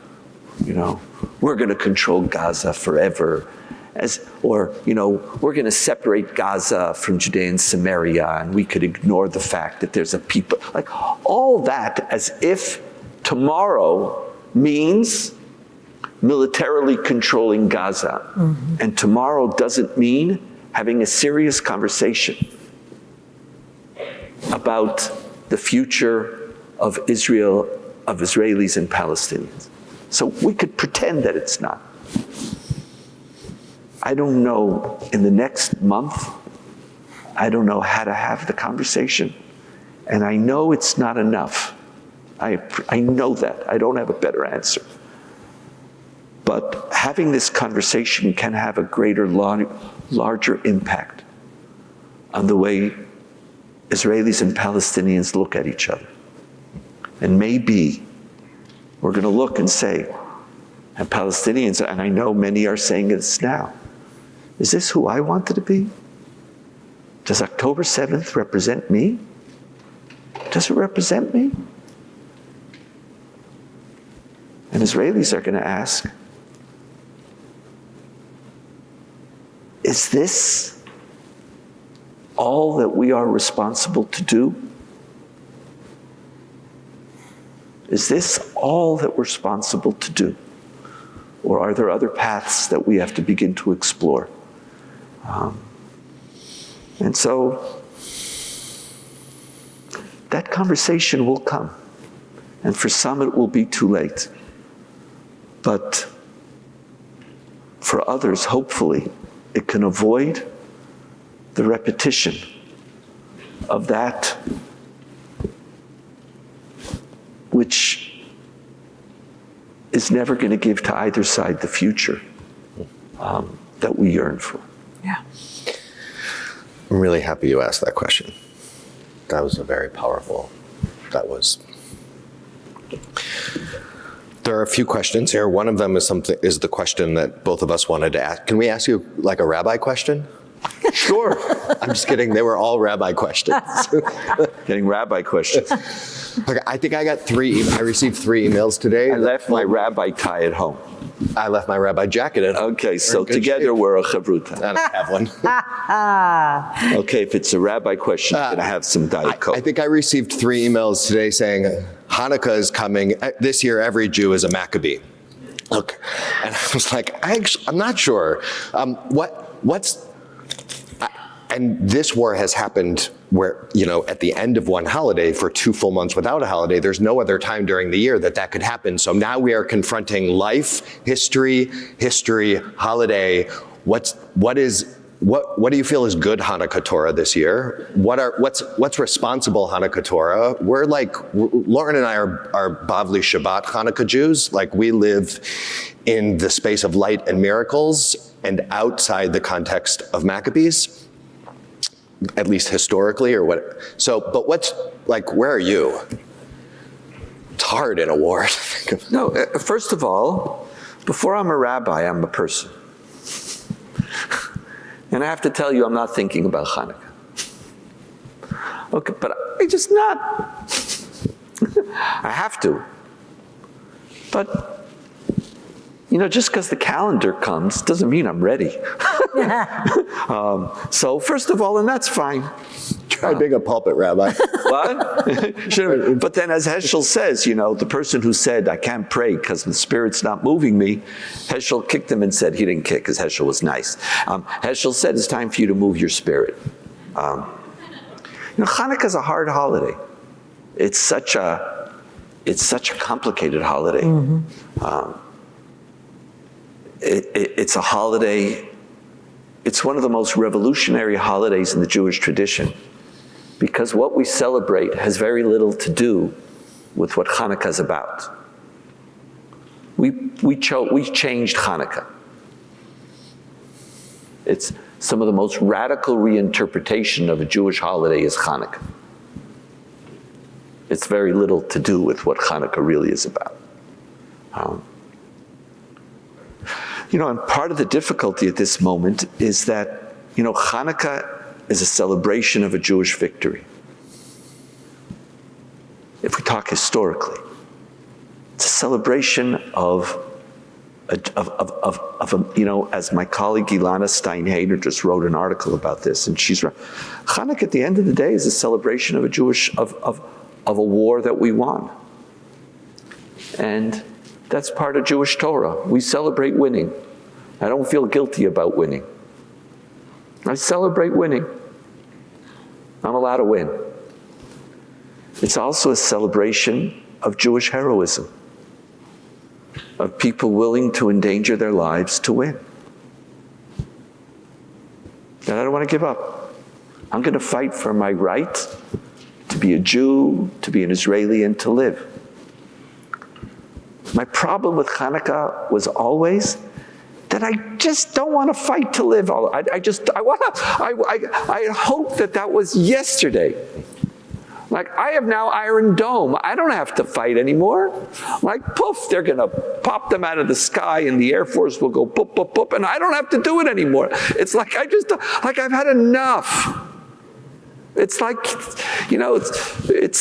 we're going to control Gaza forever, we're going to separate Gaza from Judea and Samaria, and we could ignore the fact that there's a people, like all that as if tomorrow means militarily controlling Gaza. Mm-hmm. And tomorrow doesn't mean having a serious conversation about the future of Israel, of Israelis and Palestinians. So we could pretend that it's not. I don't know, in the next month, I don't know how to have the conversation. And I know it's not enough. I know that. I don't have a better answer. But having this conversation can have a greater, larger impact on the way Israelis and Palestinians look at each other. And maybe we're going to look and say, and Palestinians, and I know many are saying this now, is this who I wanted to be? Does October 7th represent me? Does it represent me? And Israelis are going to ask, is this all that we are responsible to do? Is this all that we're responsible to do? Or are there other paths that we have to begin to explore? And so that conversation will come. And for some it will be too late. But for others, hopefully, it can avoid the repetition of that which is never going to give to either side the future that we yearn for.
Yeah.
I'm really happy you asked that question. That was very powerful. There are a few questions here. One of them is the question that both of us wanted to ask. Can we ask you like a rabbi question?
Sure.
I'm just kidding. They were all rabbi questions.
Getting rabbi questions.
Okay, I think I received 3 emails today.
I left my rabbi tie at home.
I left my rabbi jacket at home.
Okay, so together we're a chavruta.
I don't have one.
Okay, if it's a rabbi question, I'm going to have some Diet Coke.
I think I received 3 emails today saying Hanukkah is coming. This year, every Jew is a Maccabee. Okay, and I was like, I'm not sure. And this war has happened where, at the end of one holiday for 2 full months without a holiday, there's no other time during the year that could happen. So now we are confronting life, history, holiday. What do you feel is good Hanukkah Torah this year? What's responsible Hanukkah Torah? Lauren and I are Bavli Shabbat Hanukkah Jews. We live in the space of light and miracles and outside the context of Maccabees. At least historically, or what? So, but where are you? It's hard in a war to think of.
No, first of all, before I'm a rabbi, I'm a person. And I have to tell you, I'm not thinking about Hanukkah. Okay, but I just not. I have to. But, just because the calendar comes doesn't mean I'm ready. So first of all, and that's fine.
Try being a pulpit rabbi.
What? But then as Heschel says, the person who said, I can't pray because the Spirit's not moving me, Heschel kicked him and said, he didn't kick because Heschel was nice. Heschel said, it's time for you to move your spirit. Hanukkah's a hard holiday. It's such a complicated holiday. Mm-hmm. It's a holiday, it's one of the most revolutionary holidays in the Jewish tradition because what we celebrate has very little to do with what Hanukkah is about. We changed Hanukkah. It's some of the most radical reinterpretation of a Jewish holiday is Hanukkah. It's very little to do with what Hanukkah really is about. And part of the difficulty at this moment is that, Hanukkah is a celebration of a Jewish victory. If we talk historically, it's a celebration of as my colleague Ilana Steinhader just wrote an article about this, and she's right. Hanukkah at the end of the day is a celebration of of a war that we won. And that's part of Jewish Torah. We celebrate winning. I don't feel guilty about winning. I celebrate winning. I'm allowed to win. It's also a celebration of Jewish heroism, of people willing to endanger their lives to win. And I don't want to give up. I'm going to fight for my right to be a Jew, to be an Israeli, and to live. My problem with Hanukkah was always that I just don't want to fight to live. I hope that was yesterday. Like, I have now Iron Dome. I don't have to fight anymore. Like, poof, they're going to pop them out of the sky and the Air Force will go poop, poop, poop, and I don't have to do it anymore. It's like, I've had enough. It's like,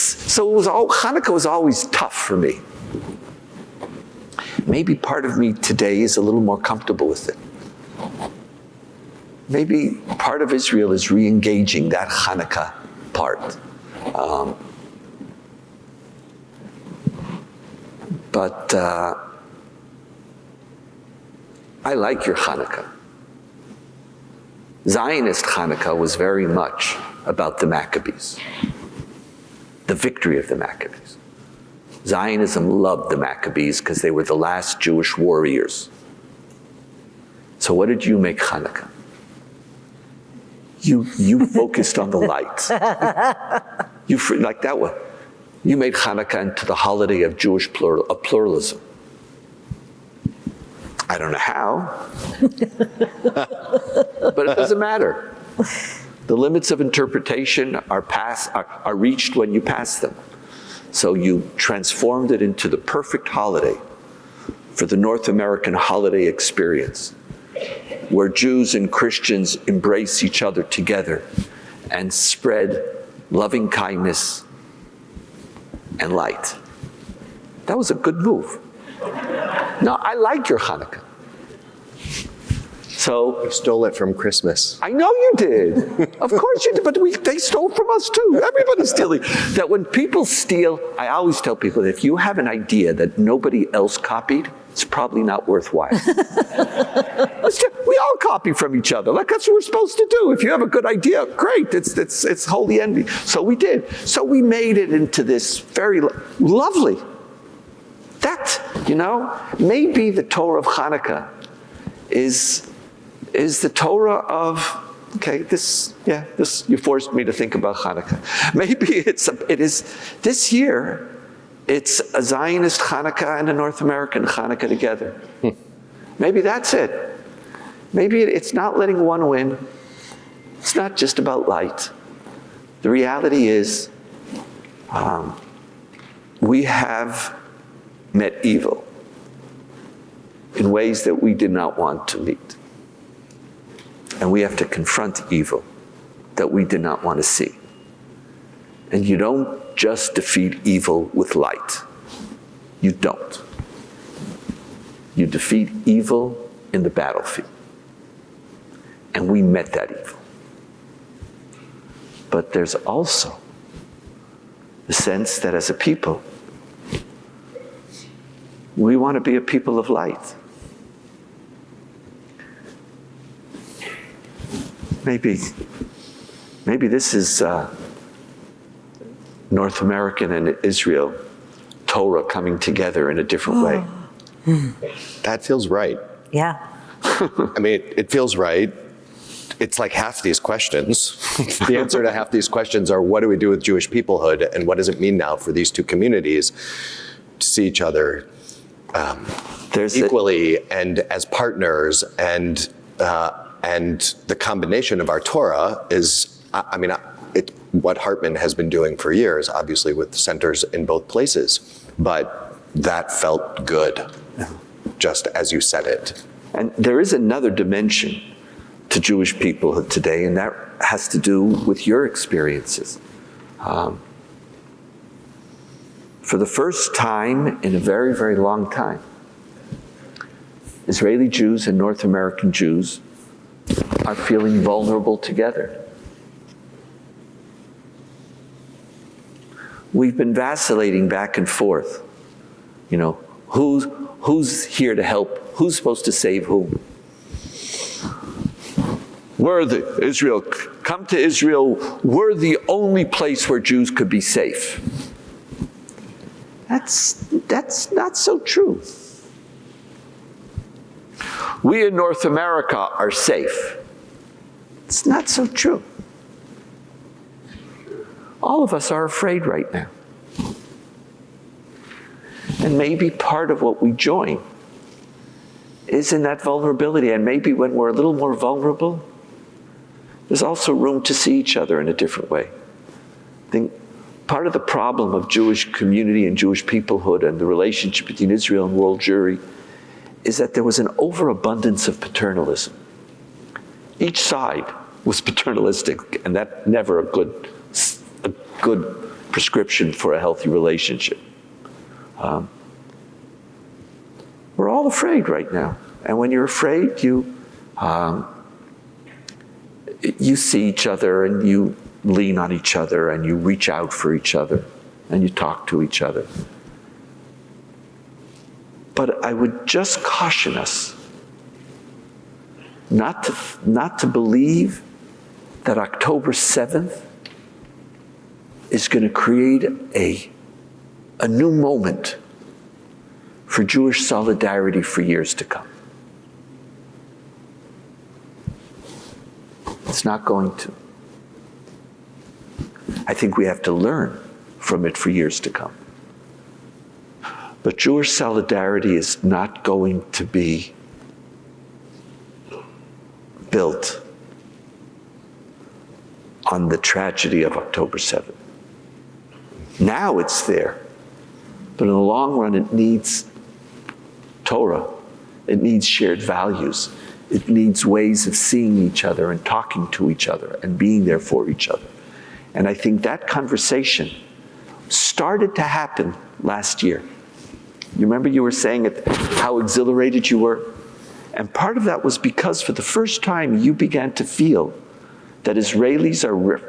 Hanukkah was always tough for me. Maybe part of me today is a little more comfortable with it. Maybe part of Israel is re-engaging that Hanukkah part. But I like your Hanukkah. Zionist Hanukkah was very much about the Maccabees, the victory of the Maccabees. Zionism loved the Maccabees because they were the last Jewish warriors. So what did you make Hanukkah? You focused on the light. Like that one. You made Hanukkah into the holiday of Jewish pluralism. I don't know how, but it doesn't matter. The limits of interpretation are reached when you pass them. So you transformed it into the perfect holiday for the North American holiday experience, where Jews and Christians embrace each other together and spread loving kindness and light. That was a good move. No, I like your Hanukkah. So
You stole it from Christmas.
I know you did. Of course you did, but they stole from us too. Everybody's stealing. That when people steal, I always tell people that if you have an idea that nobody else copied, it's probably not worthwhile. We all copy from each other. Like, that's what we're supposed to do. If you have a good idea, great. It's holy envy. So we did. So we made it into this very lovely. That, maybe the Torah of Hanukkah is the Torah of, you forced me to think about Hanukkah. Maybe it is this year. It's a Zionist Hanukkah and a North American Hanukkah together. Maybe that's it. Maybe it's not letting one win. It's not just about light. The reality is, we have met evil in ways that we did not want to meet. And we have to confront evil that we did not want to see. And you don't just defeat evil with light. You don't. You defeat evil in the battlefield. And we met that evil. But there's also the sense that as a people, we want to be a people of light. Maybe this is North American and Israel, Torah coming together in a different way.
That feels right.
Yeah.
I mean, it feels right. It's like half these questions. The answer to half these questions are, what do we do with Jewish peoplehood, and what does it mean now for these two communities to see each other equally and as partners, and the combination of our Torah is, what Hartman has been doing for years, obviously with centers in both places, but that felt good, just as you said it.
And there is another dimension to Jewish people today, and that has to do with your experiences. For the first time in a very, very long time, Israeli Jews and North American Jews are feeling vulnerable together. We've been vacillating back and forth. Who's here to help? Who's supposed to save whom? Come to Israel. We're the only place where Jews could be safe. That's not so true. We in North America are safe. It's not so true. All of us are afraid right now. And maybe part of what we join is in that vulnerability. And maybe when we're a little more vulnerable, there's also room to see each other in a different way. I think part of the problem of Jewish community and Jewish peoplehood and the relationship between Israel and world Jewry is that there was an overabundance of paternalism. Each side was paternalistic, and that's never a good prescription for a healthy relationship. We're all afraid right now. And when you're afraid, you see each other and you lean on each other and you reach out for each other and you talk to each other. But I would just caution us not to believe that October 7th is going to create a new moment for Jewish solidarity for years to come. It's not going to. I think we have to learn from it for years to come. But Jewish solidarity is not going to be built on the tragedy of October 7th. Now it's there. But in the long run, it needs Torah. It needs shared values. It needs ways of seeing each other and talking to each other and being there for each other. And I think that conversation started to happen last year. You remember you were saying how exhilarated you were? And part of that was because for the first time you began to feel that Israelis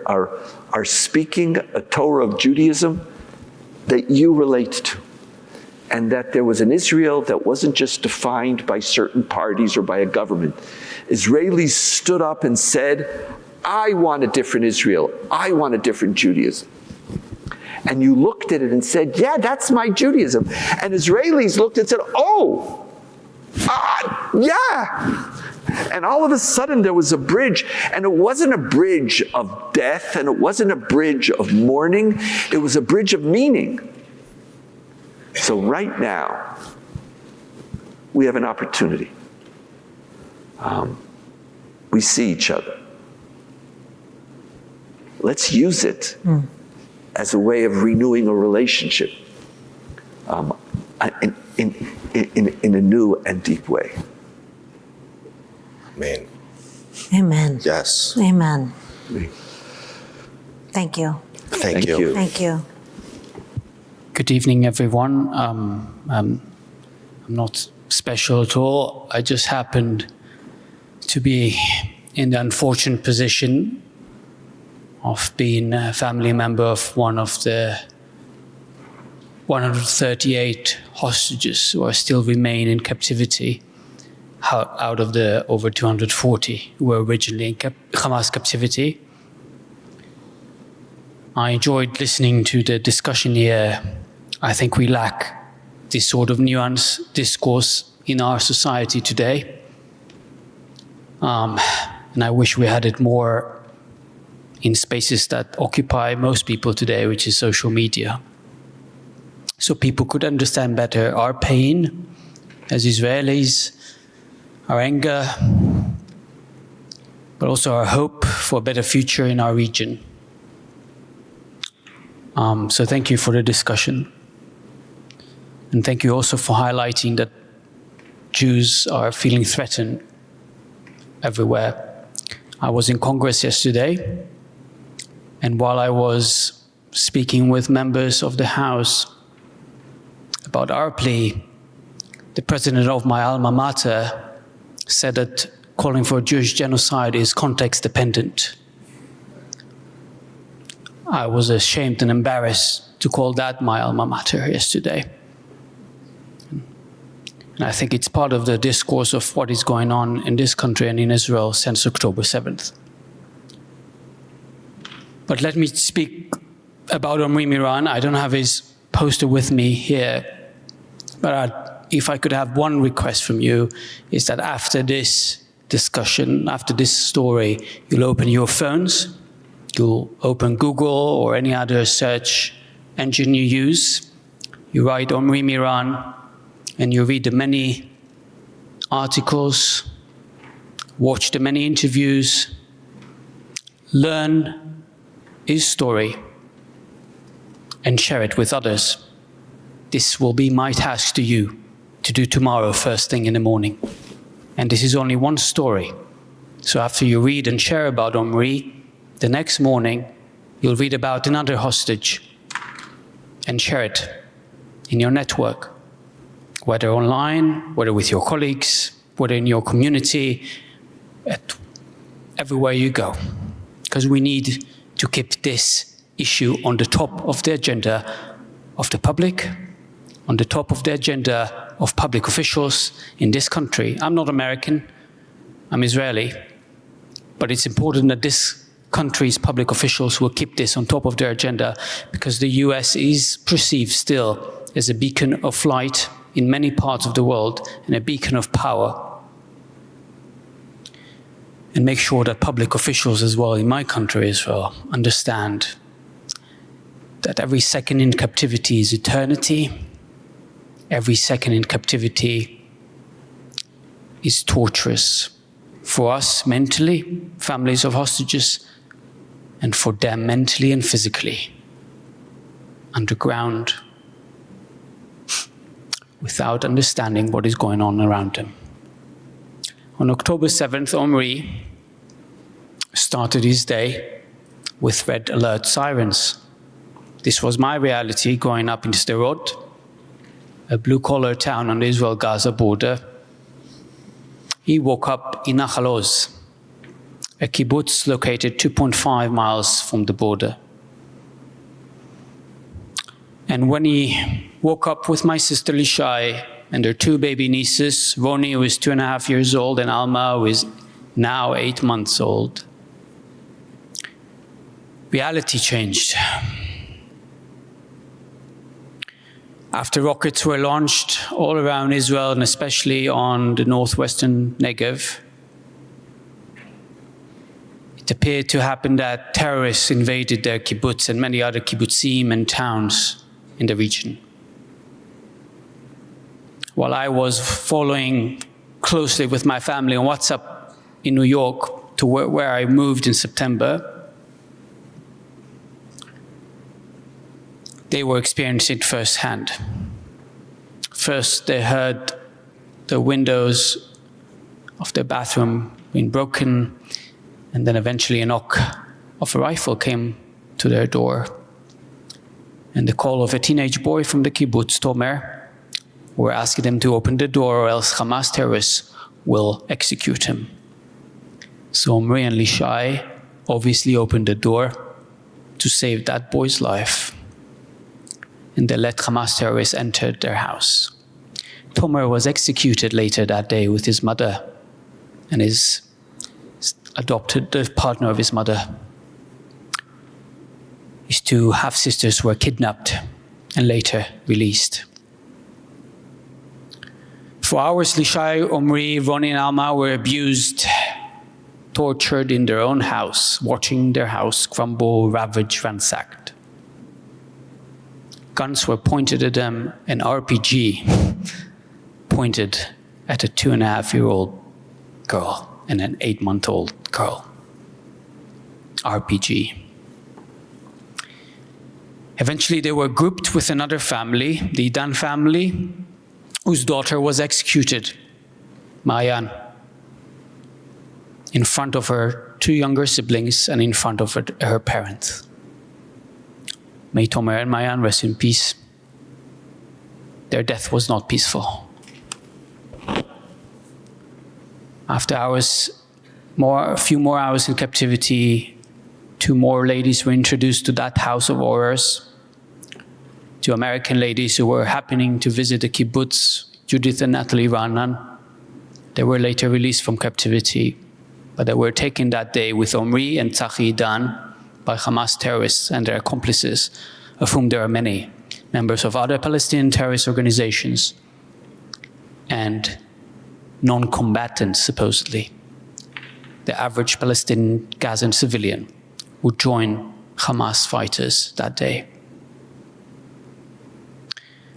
are speaking a Torah of Judaism that you relate to. And that there was an Israel that wasn't just defined by certain parties or by a government. Israelis stood up and said, I want a different Israel. I want a different Judaism. And you looked at it and said, yeah, that's my Judaism. And Israelis looked and said, yeah. And all of a sudden there was a bridge. And it wasn't a bridge of death, and it wasn't a bridge of mourning. It was a bridge of meaning. So right now, we have an opportunity. We see each other. Let's use it as a way of renewing a relationship in a new and deep way.
Amen.
Amen.
Yes.
Amen. Thank you.
Thank you.
Thank you.
Good evening, everyone. I'm not special at all. I just happened to be in the unfortunate position of being a family member of one of the 138 hostages who still remain in captivity out of the over 240 who were originally in Hamas captivity. I enjoyed listening to the discussion here. I think we lack this sort of nuanced discourse in our society today. And I wish we had it more in spaces that occupy most people today, which is social media. So people could understand better our pain as Israelis, our anger, but also our hope for a better future in our region. So thank you for the discussion. And thank you also for highlighting that Jews are feeling threatened everywhere. I was in Congress yesterday, and while I was speaking with members of the House about our plea, the president of my alma mater said that calling for a Jewish genocide is context dependent. I was ashamed and embarrassed to call that my alma mater yesterday. And I think it's part of the discourse of what is going on in this country and in Israel since October 7th. But let me speak about Omri Miran. I don't have his poster with me here, but if I could have one request from you, is that after this discussion, after this story, you'll open your phones, you'll open Google or any other search engine you use, you write Omri Miran, and you read the many articles, watch the many interviews, learn his story, and share it with others. This will be my task to you to do tomorrow first thing in the morning. And this is only one story. So after you read and share about Omri, the next morning you'll read about another hostage and share it in your network, whether online, whether with your colleagues, whether in your community, everywhere you go. Because we need to keep this issue on the top of the agenda of the public, on the top of the agenda of public officials in this country. I'm not American, I'm Israeli, but it's important that this country's public officials will keep this on top of their agenda, because the US is perceived still as a beacon of light in many parts of the world and a beacon of power. And make sure that public officials as well in my country, Israel, understand that every second in captivity is eternity. Every second in captivity is torturous for us mentally, families of hostages, and for them mentally and physically, underground, without understanding what is going on around them. On October 7th, Omri started his day with red alert sirens. This was my reality growing up in Sderot, a blue-collar town on the Israel-Gaza border. He woke up in Nachal Oz, a kibbutz located 2.5 miles from the border. And when he woke up with my sister Lishai and their two baby nieces, Roni, who is 2.5 years old, and Alma, who is now 8 months old, reality changed. After rockets were launched all around Israel, and especially on the northwestern Negev, it appeared to happen that terrorists invaded their kibbutz and many other kibbutzim and towns in the region. While I was following closely with my family on WhatsApp in New York to where I moved in September, they were experiencing it firsthand. First, they heard the windows of their bathroom being broken, and then eventually a knock of a rifle came to their door. And the call of a teenage boy from the kibbutz, Tomer, were asking them to open the door or else Hamas terrorists will execute him. So Omri and Lishai obviously opened the door to save that boy's life. And they let Hamas terrorists enter their house. Tomer was executed later that day with his mother and his adopted the partner of his mother. His two half-sisters were kidnapped and later released. For hours, Lishai, Omri, Roni, and Alma were abused, tortured in their own house, watching their house crumble, ravaged, ransacked. Guns were pointed at them, an RPG pointed at a 2.5-year-old girl and an 8-month-old girl. RPG. Eventually they were grouped with another family, the Dan family, whose daughter was executed, Mayan, in front of her two younger siblings and in front of her parents. May Tomer and Mayan rest in peace. Their death was not peaceful. After a few more hours in captivity, 2 more ladies were introduced to that house of horrors. 2 American ladies who were happening to visit the kibbutz, Judith and Natalie Ranan. They were later released from captivity, but they were taken that day with Omri and Tzachi Dan by Hamas terrorists and their accomplices, of whom there are many members of other Palestinian terrorist organizations, and non-combatants, supposedly, the average Palestinian Gazan civilian, would join Hamas fighters that day.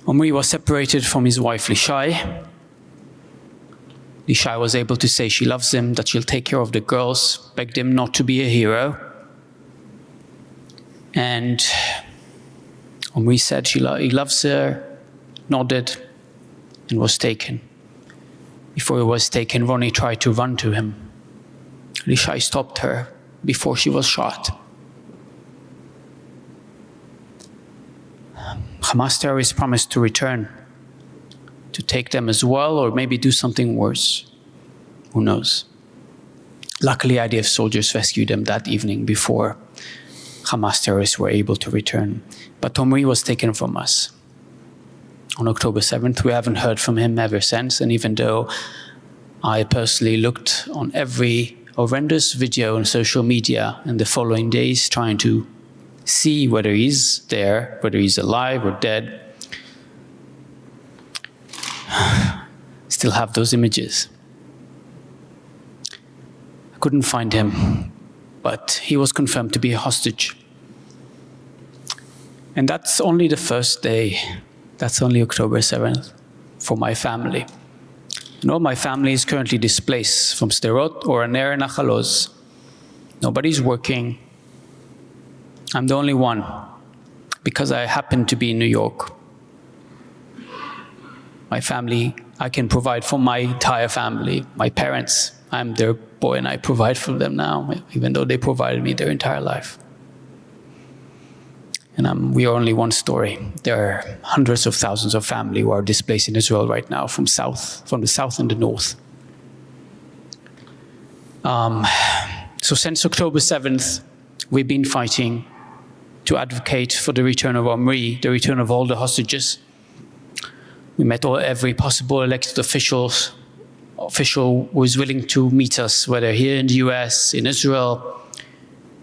Omri was separated from his wife Lishai. Lishai was able to say she loves him, that she'll take care of the girls, begged him not to be a hero. And Omri said he loves her, nodded, and was taken. Before he was taken, Ronnie tried to run to him. Lishai stopped her before she was shot. Hamas terrorists promised to return, to take them as well, or maybe do something worse. Who knows? Luckily, IDF soldiers rescued them that evening before Hamas terrorists were able to return. But Omri was taken from us. On October 7th, we haven't heard from him ever since, and even though I personally looked on every horrendous video on social media in the following days, trying to see whether he's there, whether he's alive or dead, still have those images. I couldn't find him, but he was confirmed to be a hostage. And that's only the first day. That's only October 7th for my family. And all my family is currently displaced from Sderot or Aner and Nachal Oz. Nobody's working. I'm the only one, because I happen to be in New York. My family, I can provide for my entire family. My parents, I'm their boy and I provide for them now, even though they provided me their entire life. And we are only one story. There are hundreds of thousands of families who are displaced in Israel right now from the south and the north. So since October 7th, we've been fighting to advocate for the return of Omri, the return of all the hostages. We met every possible elected official who is willing to meet us, whether here in the US, in Israel,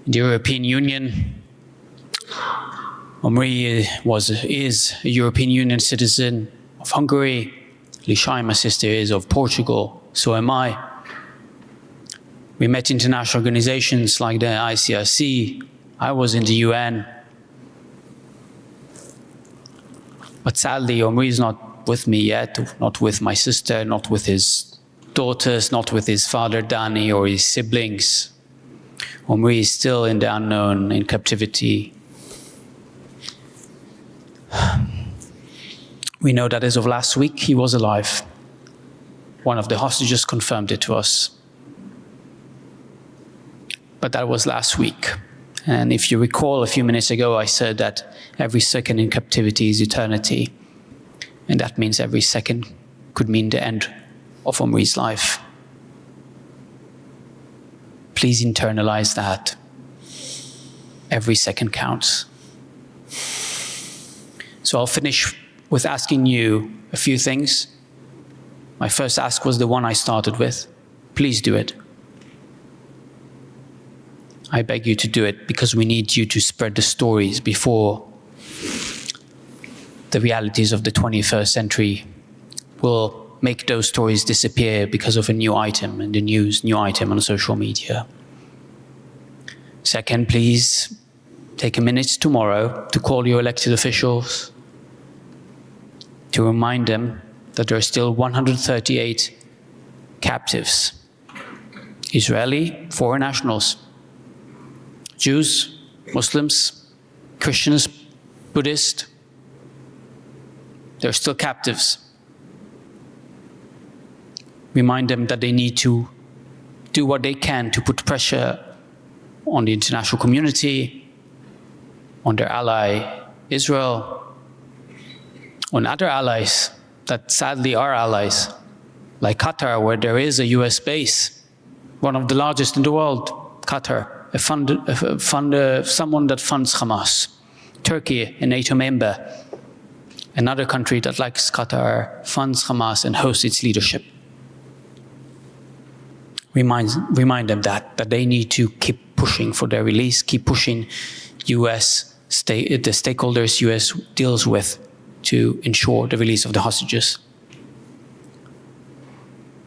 in the European Union. Omri is a European Union citizen of Hungary. Lishai, my sister, is of Portugal. So am I. We met international organizations like the ICRC. I was in the UN. But sadly, Omri is not with me yet, not with my sister, not with his daughters, not with his father, Dani, or his siblings. Omri is still in the unknown, in captivity. We know that as of last week, he was alive. One of the hostages confirmed it to us. But that was last week. And if you recall, a few minutes ago, I said that every second in captivity is eternity. And that means every second could mean the end of Omri's life. Please internalize that. Every second counts. So I'll finish with asking you a few things. My first ask was the one I started with. Please do it. I beg you to do it because we need you to spread the stories before the realities of the 21st century will make those stories disappear because of a new item in the news, new item on social media. Second, please take a minute tomorrow to call your elected officials to remind them that there are still 138 captives, Israeli foreign nationals, Jews, Muslims, Christians, Buddhists. They're still captives. Remind them that they need to do what they can to put pressure on the international community, on their ally Israel, on other allies that sadly are allies, like Qatar, where there is a US base, one of the largest in the world, Qatar, someone that funds Hamas. Turkey, a NATO member, another country that likes Qatar, funds Hamas and hosts its leadership. Remind them that they need to keep pushing for their release, keep pushing US the stakeholders U.S. deals with to ensure the release of the hostages.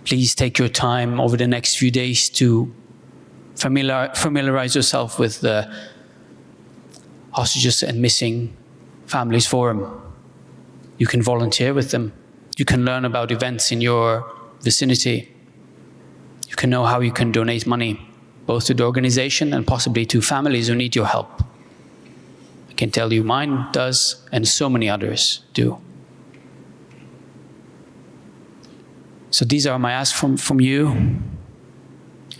Please take your time over the next few days to familiarize yourself with the Hostages and Missing Families Forum. You can volunteer with them. You can learn about events in your vicinity. You can know how you can donate money, both to the organization and possibly to families who need your help. I can tell you mine does, and so many others do. So these are my asks from you,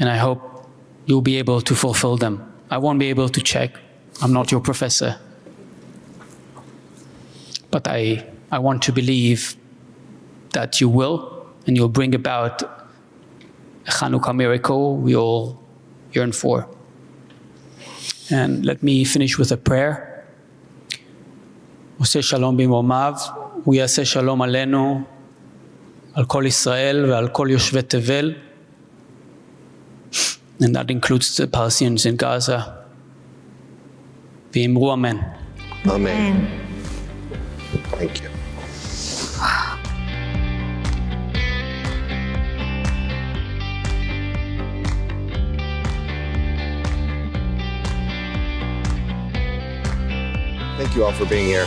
and I hope you'll be able to fulfill them. I won't be able to check. I'm not your professor. But I want to believe that you will, and you'll bring about a Hanukkah miracle we all yearn for. And let me finish with a prayer. Oseh shalom b'momav, u'yaseh shalom aleinu, al kol Israel ve'al kol yoshvei tevel. And that includes the Palestinians in Gaza. V'imru amen.
Amen. Thank you. Thank you all for being here.